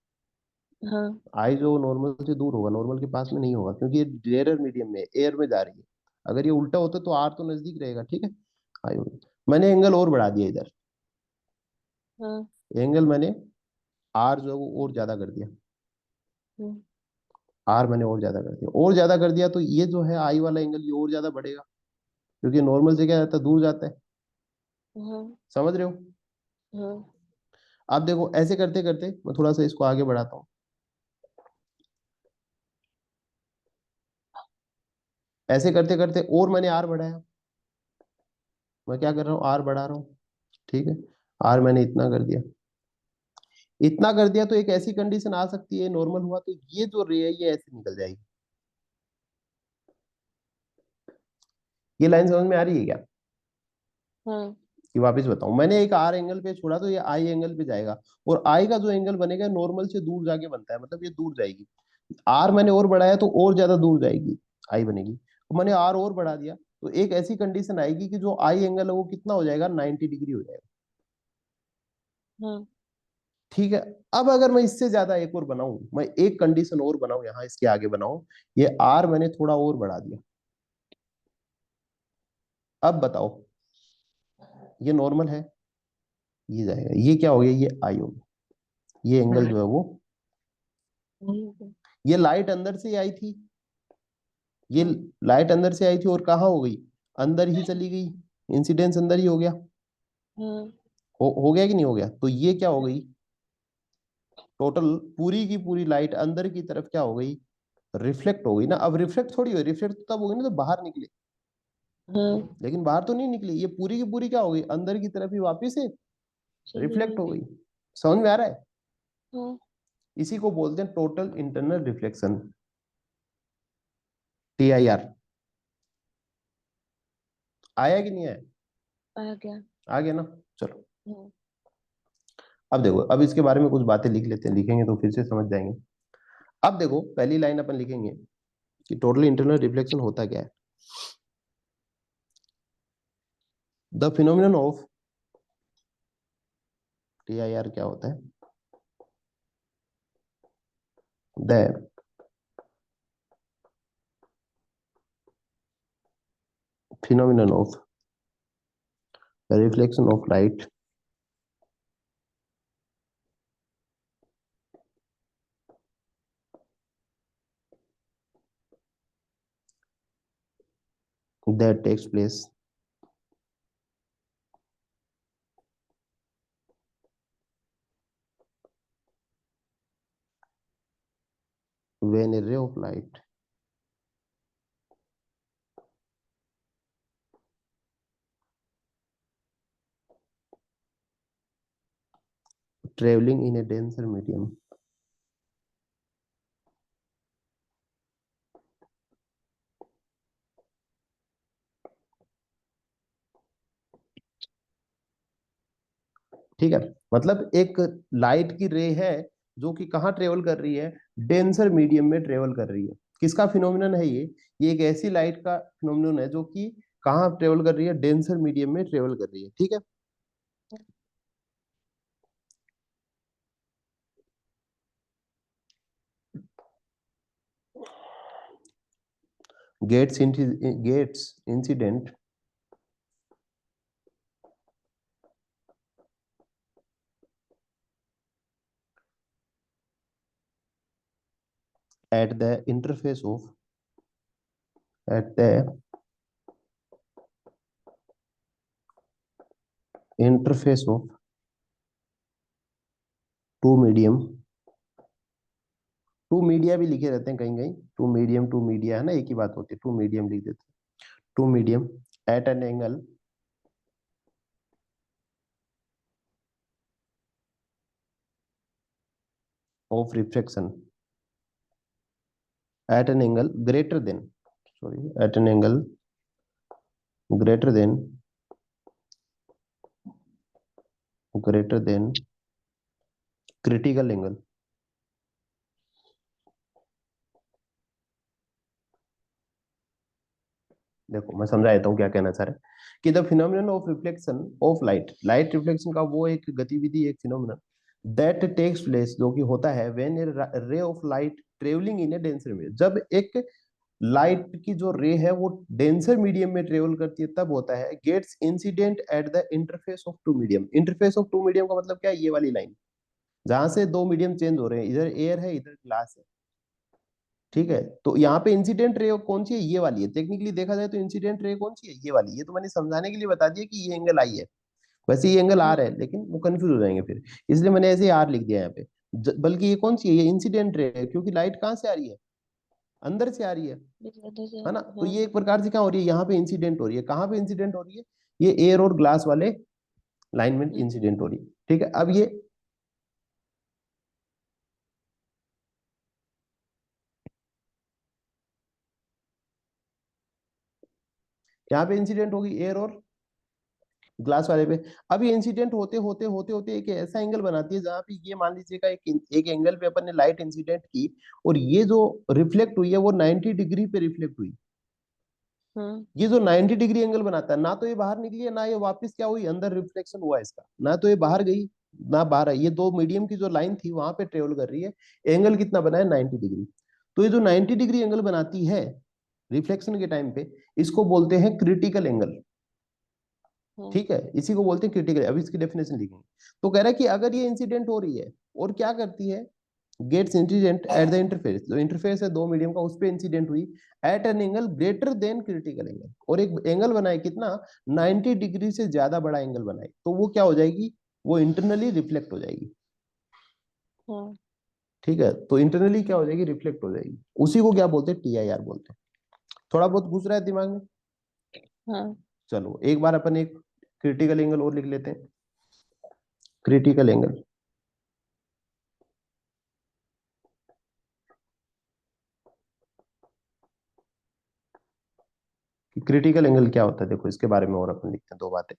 हाँ। आई जो नॉर्मल से दूर होगा, नॉर्मल के पास में नहीं होगा, क्योंकि ये रेयर मीडियम में, एयर में जा रही है। अगर ये उल्टा होता तो आर तो नजदीक रहेगा। ठीक है, आई मैंने एंगल और बढ़ा दिया इधर, हाँ। एंगल मैंने आर जो है वो और ज्यादा कर दिया। हाँ। आर मैंने और ज्यादा कर दिया, और ज्यादा कर दिया, तो ये जो है आई वाला एंगल ये और ज्यादा बढ़ेगा, क्योंकि नॉर्मल से क्या जाता है, दूर जाता है। हाँ समझ रहे हो? हाँ आप देखो ऐसे करते करते मैं थोड़ा सा इसको आगे बढ़ाता हूँ। ऐसे करते करते और मैंने आर बढ़ाया, मैं क्या कर रहा हूँ, आर बढ़ा रहा हूँ। ठीक है, आर मैंने इतना कर दिया, इतना कर दिया, तो एक ऐसी कंडीशन आ सकती है, नॉर्मल हुआ तो ये जो रे है ये ऐसे निकल जाएगी। ये लाइन समझ में आ रही है क्या? हाँ कि वापस बताऊं, मैंने एक आर एंगल पे छोड़ा तो ये आई एंगल पे जाएगा, और आई का जो एंगल बनेगा नॉर्मल से दूर जाके बनता है, मतलब ये दूर जाएगी। आर मैंने और बढ़ाया तो और ज्यादा दूर जाएगी, आई बनेगी। तो मैंने आर और बढ़ा दिया, तो एक ऐसी कंडीशन आएगी कि जो आई एंगल है वो कितना हो जाएगा, 90 डिग्री हो जाएगा। हाँ ठीक है, अब अगर मैं इससे ज्यादा एक और बनाऊं, मैं एक कंडीशन और बनाऊं, यहाँ इसके आगे बनाऊं, ये आर मैंने थोड़ा और बढ़ा दिया। अब बताओ, ये नॉर्मल है, ये जाएगा, ये क्या हो गया, ये आई हो गया, ये एंगल जो है वो, हाँ ये लाइट अंदर से आई थी, ये हाँ लाइट अंदर से आई थी और कहाँ हो गई, अंदर ही चली गई, इंसिडेंस अंदर ही हो गया। हाँ हो गया कि नहीं हो गया, तो ये क्या हो गई, टोटल पूरी की पूरी लाइट अंदर की तरफ क्या हो गई, रिफ्लेक्ट हो गई ना। अब रिफ्लेक्ट थोड़ी हो, रिफ्लेक्ट तब हो गई ना तो बाहर निकले, हाँ लेकिन बाहर तो नहीं निकली, ये पूरी की पूरी क्या हो गई, अंदर की तरफ ही वापिस से चली रिफ्लेक्ट गई। हो गई। समझ में आ रहा है? हाँ इसी को बोलते हैं टोटल इंटरनल रिफ्लेक्शन, TIR। आया कि नहीं आया? आ गया। आ गया ना। चलो, हाँ अब देखो, अब इसके बारे में कुछ बातें लिख लेते हैं, लिखेंगे तो फिर से समझ जाएंगे। अब देखो पहली लाइन अपन लिखेंगे कि टोटल इंटरनल रिफ्लेक्शन होता क्या है। द फिनोमिनन ऑफ TIR क्या होता है, the phenomenon of the reflection of light that takes place when a ray of light traveling in a denser medium ठीक है, मतलब एक लाइट की रे है जो कि कहाँ ट्रेवल कर रही है, डेंसर मीडियम में ट्रेवल कर रही है। किसका फिनोमिनन है ये एक ऐसी लाइट का फिनोमिनन है जो कि कहाँ ट्रेवल कर रही है, डेंसर मीडियम में ट्रेवल कर रही है। ठीक है, gets incident at the interface of at the interface of two medium, two media भी लिखे रहते हैं कहीं कहीं, टू मीडिया है ना, एक ही बात होती है, टू मीडियम लिख देते हैं, two medium at an angle of reflection at an angle greater than, sorry, at an angle greater than greater than critical angle. देखो मैं समझा देता हूँ क्या कहना चाह रहे हैं, कि the phenomenon of reflection of light, light reflection का वो एक गतिविधि, एक फिनोमिनन दैट टेक्स प्लेस जो कि होता है when A ray of light travelling in A denser medium, जब एक लाइट की जो रे है वो डेंसर मीडियम में ट्रेवल करती है तब होता है, gets incident at the interface of two medium. Interface of two medium का मतलब क्या है, ये वाली लाइन जहां से दो मीडियम चेंज हो रहे हैं, इधर एयर है इधर ग्लास है, ठीक है, तो यहाँ पे इंसिडेंट रे कौन सी है, ये वाली है। टेक्निकली देखा जाए तो इंसिडेंट रे कौन सी है, ये वाली। ये तो मैंने समझाने के लिए बता दिया कि ये एंगल आई है, वैसे ये एंगल आर है, लेकिन वो कंफ्यूज हो जाएंगे फिर, इसलिए मैंने ऐसे आर लिख दिया यहाँ पे। बल्कि ये कौन सी है, ये इंसिडेंट रे है, क्योंकि लाइट कहाँ से आ रही है, अंदर से आ रही बिल्कुल से। है ना। तो हाँ। ये एक प्रकार से क्या हो रही है, यहाँ पे इंसिडेंट हो रही है। कहाँ पे इंसिडेंट हो रही है, ये एयर और ग्लास वाले लाइन में इंसिडेंट हो रही है। ठीक है, अब ये यहाँ पे इंसिडेंट होगी एयर और ग्लास वाले पे। अब ये इंसिडेंट होते होते होते होते एक ऐसा एंगल बनाती है जहां पे ये मान लीजिएगा एक एंगल पे अपन ने लाइट इंसिडेंट की, और ये जो रिफ्लेक्ट हुई है वो 90 डिग्री पे रिफ्लेक्ट हुई। हाँ। ये जो 90 डिग्री एंगल बनाता है, ना तो ये बाहर निकली है, ना ये वापस क्या हुई, अंदर रिफ्लेक्शन हुआ इसका, ना तो ये बाहर गई ना बाहर आई। ये दो मीडियम की जो लाइन थी वहां पे ट्रेवल कर रही है। एंगल कितना बना है, 90 डिग्री। तो ये जो 90 डिग्री एंगल बनाती है रिफ्लेक्शन के टाइम पे, इसको बोलते हैं क्रिटिकल एंगल। हाँ। ठीक है, इसी को बोलते हैं क्रिटिकल। अभी इसकी डेफिनेशन लिखेंगे। तो कह रहा है कि अगर ये इंसिडेंट हो रही है और क्या करती है, gets incident at the interface, जो इंटरफेस है दो मीडियम का, उस पे इंसिडेंट हुई at an angle greater than critical angle, और एक एंगल बनाए कितना, 90 डिग्री से ज्यादा बड़ा एंगल बनाए, तो वो क्या हो जाएगी, वो इंटरनली रिफ्लेक्ट हो जाएगी। हाँ। ठीक है, तो इंटरनली क्या हो जाएगी, रिफ्लेक्ट हो जाएगी। उसी को क्या बोलते हैं, टीआईआर बोलते हैं। थोड़ा बहुत घुस रहा है दिमाग में। हाँ। चलो एक बार अपन एक क्रिटिकल एंगल और लिख लेते हैं। क्रिटिकल एंगल, क्रिटिकल एंगल क्या होता है, देखो इसके बारे में और अपन लिखते हैं दो बातें।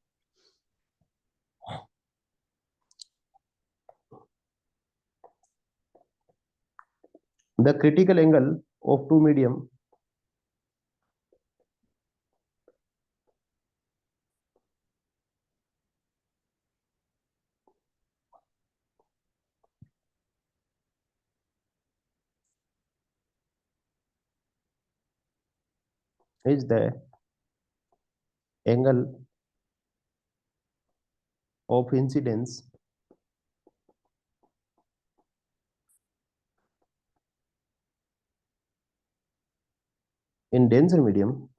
The critical angle of two medium is the angle of incidence in denser medium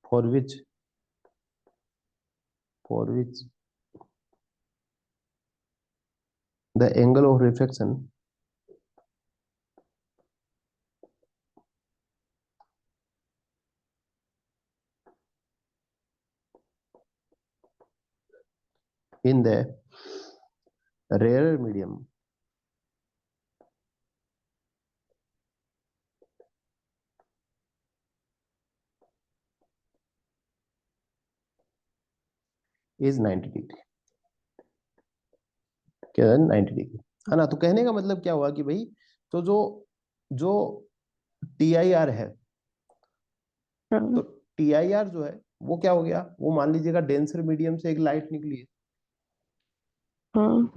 for which the angle of reflection in the rarer medium is 90 degree. क्या है, 90 डिग्री, है ना। तो कहने का मतलब क्या हुआ कि भाई, तो जो जो टी आई आर है, तो हाँ। टी आई आर जो है वो क्या हो गया, वो मान लीजिएगा डेंसर मीडियम से एक लाइट निकली है। हाँ।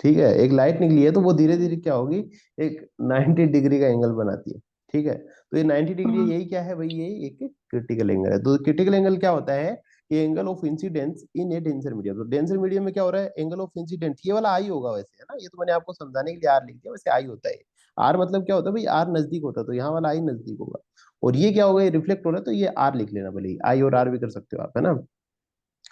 ठीक है, एक लाइट निकली है, तो वो धीरे धीरे क्या होगी, एक 90 डिग्री का एंगल बनाती है। ठीक है, तो ये 90 डिग्री, हाँ। यही क्या है भाई, ये एक क्रिटिकल एंगल है। तो क्रिटिकल एंगल क्या होता है, ये angle of incidence in A denser medium. तो डेंसर मीडियम में क्या हो रहा है, एंगल ऑफ इंसिडेंट, ये वाला आई होगा वैसे, है ना। ये तो मैंने आपको समझाने के लिए आर लिख दिया, वैसे आई होता है। आर मतलब क्या होता है भाई, आर नजदीक होता है, तो यहाँ वाला आई नजदीक होगा। और ये क्या होगा, ये रिफ्लेक्ट हो रहा है, तो ये आर लिख लेना, भले आई और आर भी कर सकते हो आप, है ना। है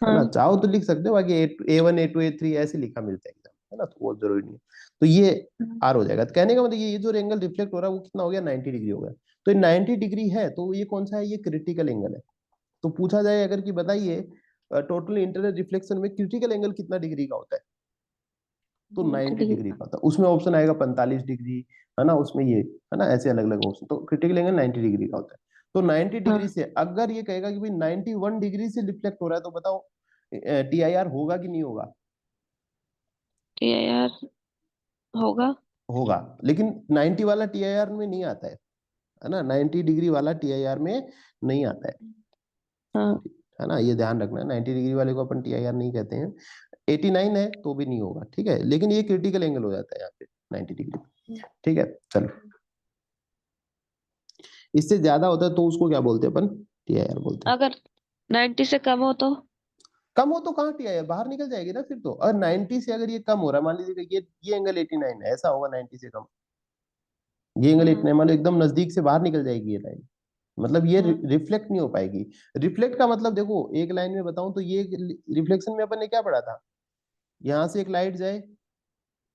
ना, हाँ। चाहो तो लिख सकते हो, बाकी A1 A2 A3 ऐसे लिखा मिलता है एग्जाम, है ना, तो वो जरूरी नहीं है। तो ये आर हो जाएगा। तो कहने का मतलब ये जो एंगल रिफ्लेक्ट हो रहा है वो कितना हो गया, 90 डिग्री हो गया। तो ये 90 डिग्री है, तो ये कौन सा है, ये क्रिटिकल एंगल है। तो पूछा जाए अगर कि बताइए टोटल इंटरनल रिफ्लेक्शन में क्रिटिकल एंगल कितना डिग्री का होता है, तो 90 90 डिग्री। डिग्री का होता है। उसमें ऑप्शन आएगा 45 डिग्री, है ना, उसमें ये, है ना, ऐसे अलग अलग ऑप्शन। तो क्रिटिकल एंगल 90 डिग्री का होता है। तो 90 डिग्री हाँ। से अगर ये कहेगा कि भाई 91 डिग्री से रिफ्लेक्ट हो रहा है, तो बताओ टी आई आर होगा कि नहीं होगा। ये यार होगा। होगा, लेकिन 90 वाला टी आई आर में नहीं आता है ना, 90 डिग्री वाला टी आई आर में नहीं आता हाँ। है ना, ये ध्यान रखना। 90 डिग्री वाले को अपन टी आई आर नहीं कहते हैं। 89 है तो भी नहीं होगा, ठीक है, लेकिन ये क्रिटिकल एंगल हो जाता है यहाँ पे 90 डिग्री। ठीक है, चलो, इससे ज्यादा होता है तो उसको क्या बोलते हैं अपन, टी आई आर बोलते हैं। अगर 90 से कम हो तो? कम हो तो कहाँ टी आई बाहर निकल जाएगी ना फिर तो। और 90 से अगर ये कम हो रहा है, मान लीजिए ये एंगल 89 है, ऐसा होगा 90 से कम, ये एंगल 89 मान लो एकदम नजदीक से बाहर निकल जाएगी ये लाइन, मतलब ये रिफ्लेक्ट नहीं हो पाएगी। रिफ्लेक्ट का मतलब देखो एक लाइन में बताऊं तो ये रिफ्लेक्शन में अपन ने क्या पढ़ा था, यहाँ से एक लाइट जाए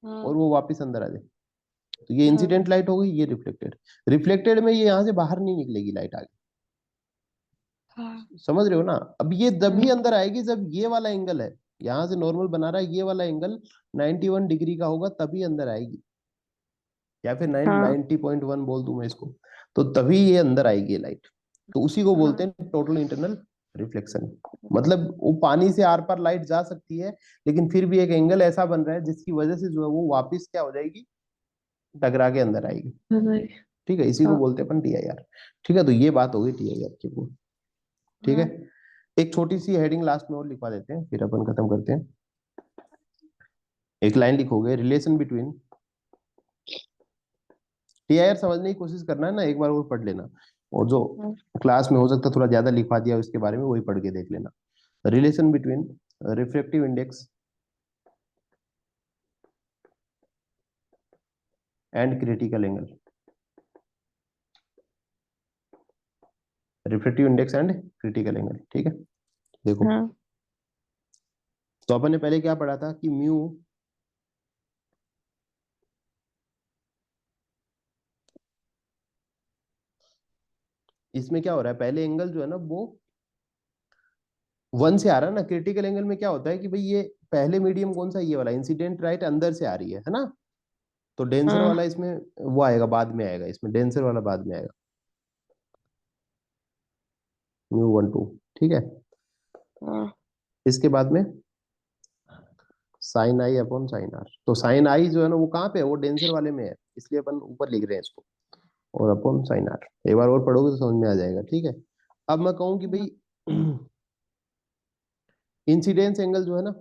और वो वापस अंदर आ जाए, तो ये इंसिडेंट लाइट हो गई, ये रिफ्लेक्टेड। रिफ्लेक्टेड में ये यहाँ से बाहर नहीं निकलेगी लाइट आगे, समझ रहे हो ना। अब ये तभी अंदर आएगी जब ये वाला एंगल है, यहाँ से नॉर्मल बना रहा है, ये वाला एंगल 91 डिग्री का होगा तभी अंदर आएगी, या फिर 90.1 बोल दूं मैं इसको, तो तभी ये अंदर आएगी लाइट। तो उसी को बोलते हैं टोटल इंटरनल रिफ्लेक्शन। मतलब वो पानी से आर पार लाइट जा सकती है, लेकिन फिर भी एक एंगल ऐसा बन रहा है जिसकी वजह से जो है वो वापस क्या हो जाएगी, टकरा के अंदर आएगी। ठीक है, इसी को बोलते हैं अपन टी आई आर। ठीक है, तो ये बात हो गई टी आई आर की वो। ठीक है, एक छोटी सी हेडिंग लास्ट में और लिखवा देते हैं फिर अपन खत्म करते हैं। एक लाइन लिखोगे, relation between, T I R समझने की कोशिश करना है ना, एक बार वो पढ़ लेना, और जो क्लास में हो सकता है थोड़ा ज्यादा लिखवा दिया उसके बारे में, वही पढ़ के देख लेना। Relation between refractive index and critical angle, refractive index and critical angle. ठीक है, देखो तो अपन ने पहले क्या पढ़ा था कि म्यू इसमें क्या हो रहा है, पहले एंगल जो है ना वो 1 से आ रहा है ना। क्रिटिकल एंगल में क्या होता है कि भाई ये पहले मीडियम कौन सा, ये वाला इंसिडेंट राइट अंदर से आ रही है ना, तो डेंसर वाला इसमें वो आएगा बाद में, आएगा इसमें डेंसर वाला बाद में आएगा, μ12। ठीक है, इसके बाद में साइन आई अपॉन साइन आर, तो साइन आई जो है ना वो कहाँ पे है, वो डेंसर वाले में है, इसलिए अपन ऊपर लिख रहे हैं इसको, और अपॉन साइन आर। एक बार और पढ़ोगे तो समझ में आ जाएगा। ठीक है, अब मैं कहूँ कि भाई इंसिडेंस एंगल जो है ना,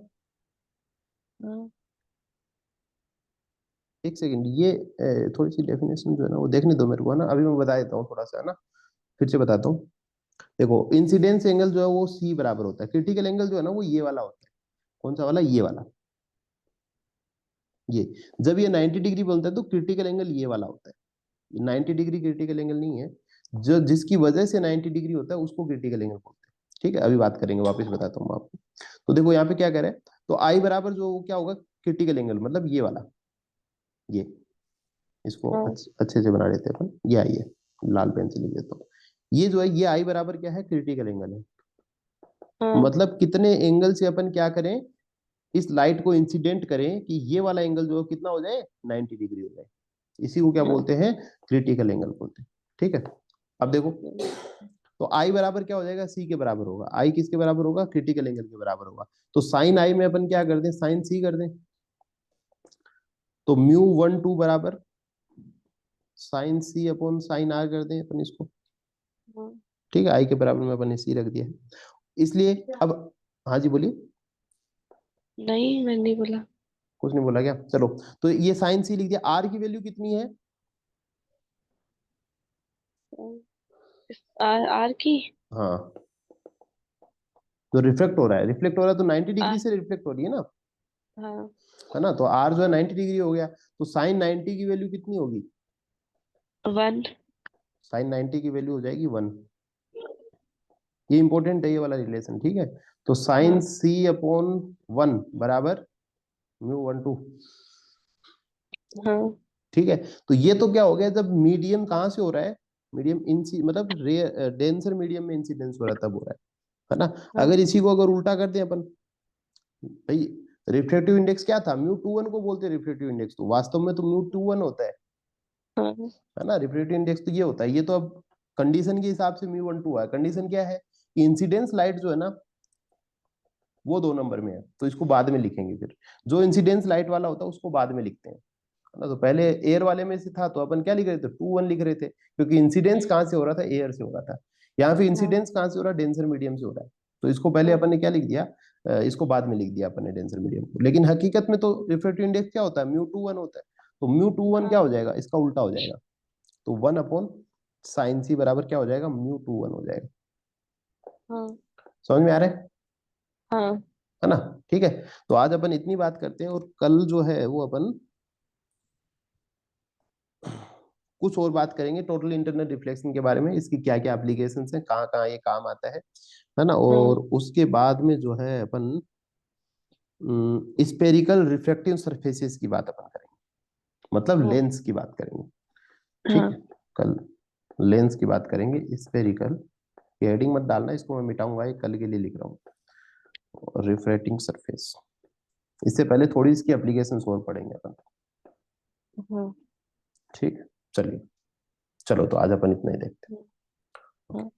एक सेकंड, ये थोड़ी सी डेफिनेशन जो है ना वो देखने दो मेरे को, है ना, अभी मैं बता देता हूँ थोड़ा सा, है ना, फिर से बताता हूँ। देखो इंसिडेंस एंगल जो है वो सी बराबर होता है, क्रिटिकल एंगल जो है ना वो ये वाला होता है। कौन सा वाला, ये वाला, ये जब ये 90 डिग्री बोलता है तो क्रिटिकल एंगल ये वाला होता है। 90 डिग्री क्रिटिकल एंगल नहीं है, जो जिसकी वजह से 90 डिग्री होता है उसको क्रिटिकल एंगल बोलते हैं। ठीक है, अभी बात करेंगे, वापस बताता हूँ आपको। तो देखो यहाँ पे क्या कह रहे हैं, तो आई बराबर जो क्या होगा, क्रिटिकल एंगल मतलब ये वाला, ये इसको अच्छे से बना लेते हैं अपन, ये आई है, लाल पेन से लिख देता हूँ। ये जो है ये आई बराबर क्या है, क्रिटिकल एंगल है। मतलब कितने एंगल से अपन क्या करें, इस लाइट को इंसिडेंट करें कि ये वाला एंगल जो है कितना हो जाए, 90 डिग्री हो जाए, इसी को क्या बोलते हैं, क्रिटिकल एंगल बोलते हैं। ठीक है, अब देखो तो आई बराबर क्या हो जाएगा, सी के बराबर होगा। आई किसके बराबर होगा, क्रिटिकल एंगल के बराबर होगा। तो साइन आई में अपन क्या कर दें, साइन सी कर दें, तो μ12 बराबर sine c upon sine r कर दें अपन इसको। ठीक है, आई के बराबर में अपन ने सी रख दिया, इसलिए अब, हाँ जी बोलिए। नहीं, मैंने नहीं बोला। कुछ नहीं बोला क्या, चलो। तो ये साइन सी लिख दिया, आर की वैल्यू कितनी है, आर की। हाँ, तो रिफ्लेक्ट हो रहा है, रिफ्लेक्ट हो रहा है तो 90 डिग्री से रिफ्लेक्ट हो रही है ना, है ना, तो आर जो है 90 डिग्री हो गया, तो साइन 90 की वैल्यू कितनी होगी, 1। साइन 90 की वैल्यू हो जाएगी 1। ये इंपॉर्टेंट है ये वाला रिलेशन। ठीक है, तो साइन सी अपॉन 1 बराबर μ12। ठीक है, तो ये तो क्या हो गया, जब मीडियम कहाँ से हो रहा है, मीडियम इंसी मतलब डेंसर मीडियम में इंसिडेंस हो रहा है तब हो रहा है ना। अगर इसी को अगर उल्टा कर दें अपन, भाई रिफ्रैक्टिव इंडेक्स क्या था, μ21 को बोलते हैं रिफ्रैक्टिव इंडेक्स, तो वास्तव में तो μ21 होता है ना, रिफ्रैक्टिव इंडेक्स तो ये होता है। ये तो अब कंडीशन के हिसाब से μ12 है, कंडीशन क्या है कि इंसिडेंस लाइट जो है ना वो 2 नंबर में है, तो इसको बाद में लिखेंगे, फिर जो इंसिडेंस लाइट वाला होता है उसको बाद में लिखते हैं, है ना। तो पहले एयर वाले में से था तो अपन क्या लिख रहे थे, 2 1 लिख रहे थे, क्योंकि इंसिडेंस कहाँ से हो रहा था, एयर से हो रहा था। यहाँ पे इंसिडेंस कहाँ से हो रहा है, डेंसर मीडियम से हो रहा है, तो इसको पहले अपन ने क्या लिख दिया, इसको बाद में लिख दिया अपन ने डेंसर मीडियम को। लेकिन हकीकत में तो रिफ्रैक्टिव इंडेक्स क्या होता है, μ21 होता है, तो μ21 क्या हो जाएगा, इसका उल्टा हो जाएगा, तो 1 अपॉन साइन सी बराबर क्या हो जाएगा, μ21 हो जाएगा। समझ में आ रहा है। है ना। ठीक है, तो आज अपन इतनी बात करते हैं, और कल जो है वो अपन कुछ और बात करेंगे टोटल इंटरनल रिफ्लेक्शन के बारे में, इसकी क्या क्या एप्लीकेशन है, कहाँ कहाँ ये काम आता है ना। और हाँ उसके बाद में जो है अपन स्पेरिकल रिफ्रैक्टिव सरफेसेस की बात अपन करेंगे, मतलब हाँ लेंस की बात करेंगे। ठीक हाँ। है, कल लेंस की बात करेंगे, स्पेरिकल। हेडिंग मत डालना, इसको मैं मिटाऊंगा, ये कल के लिए लिख रहा हूँ, रिफ्रैक्टिंग सरफेस। इससे पहले थोड़ी इसकी एप्लीकेशन और पढ़ेंगे अपन। हाँ ठीक है, चलिए, चलो तो आज अपन इतना ही देखते हैं। हाँ।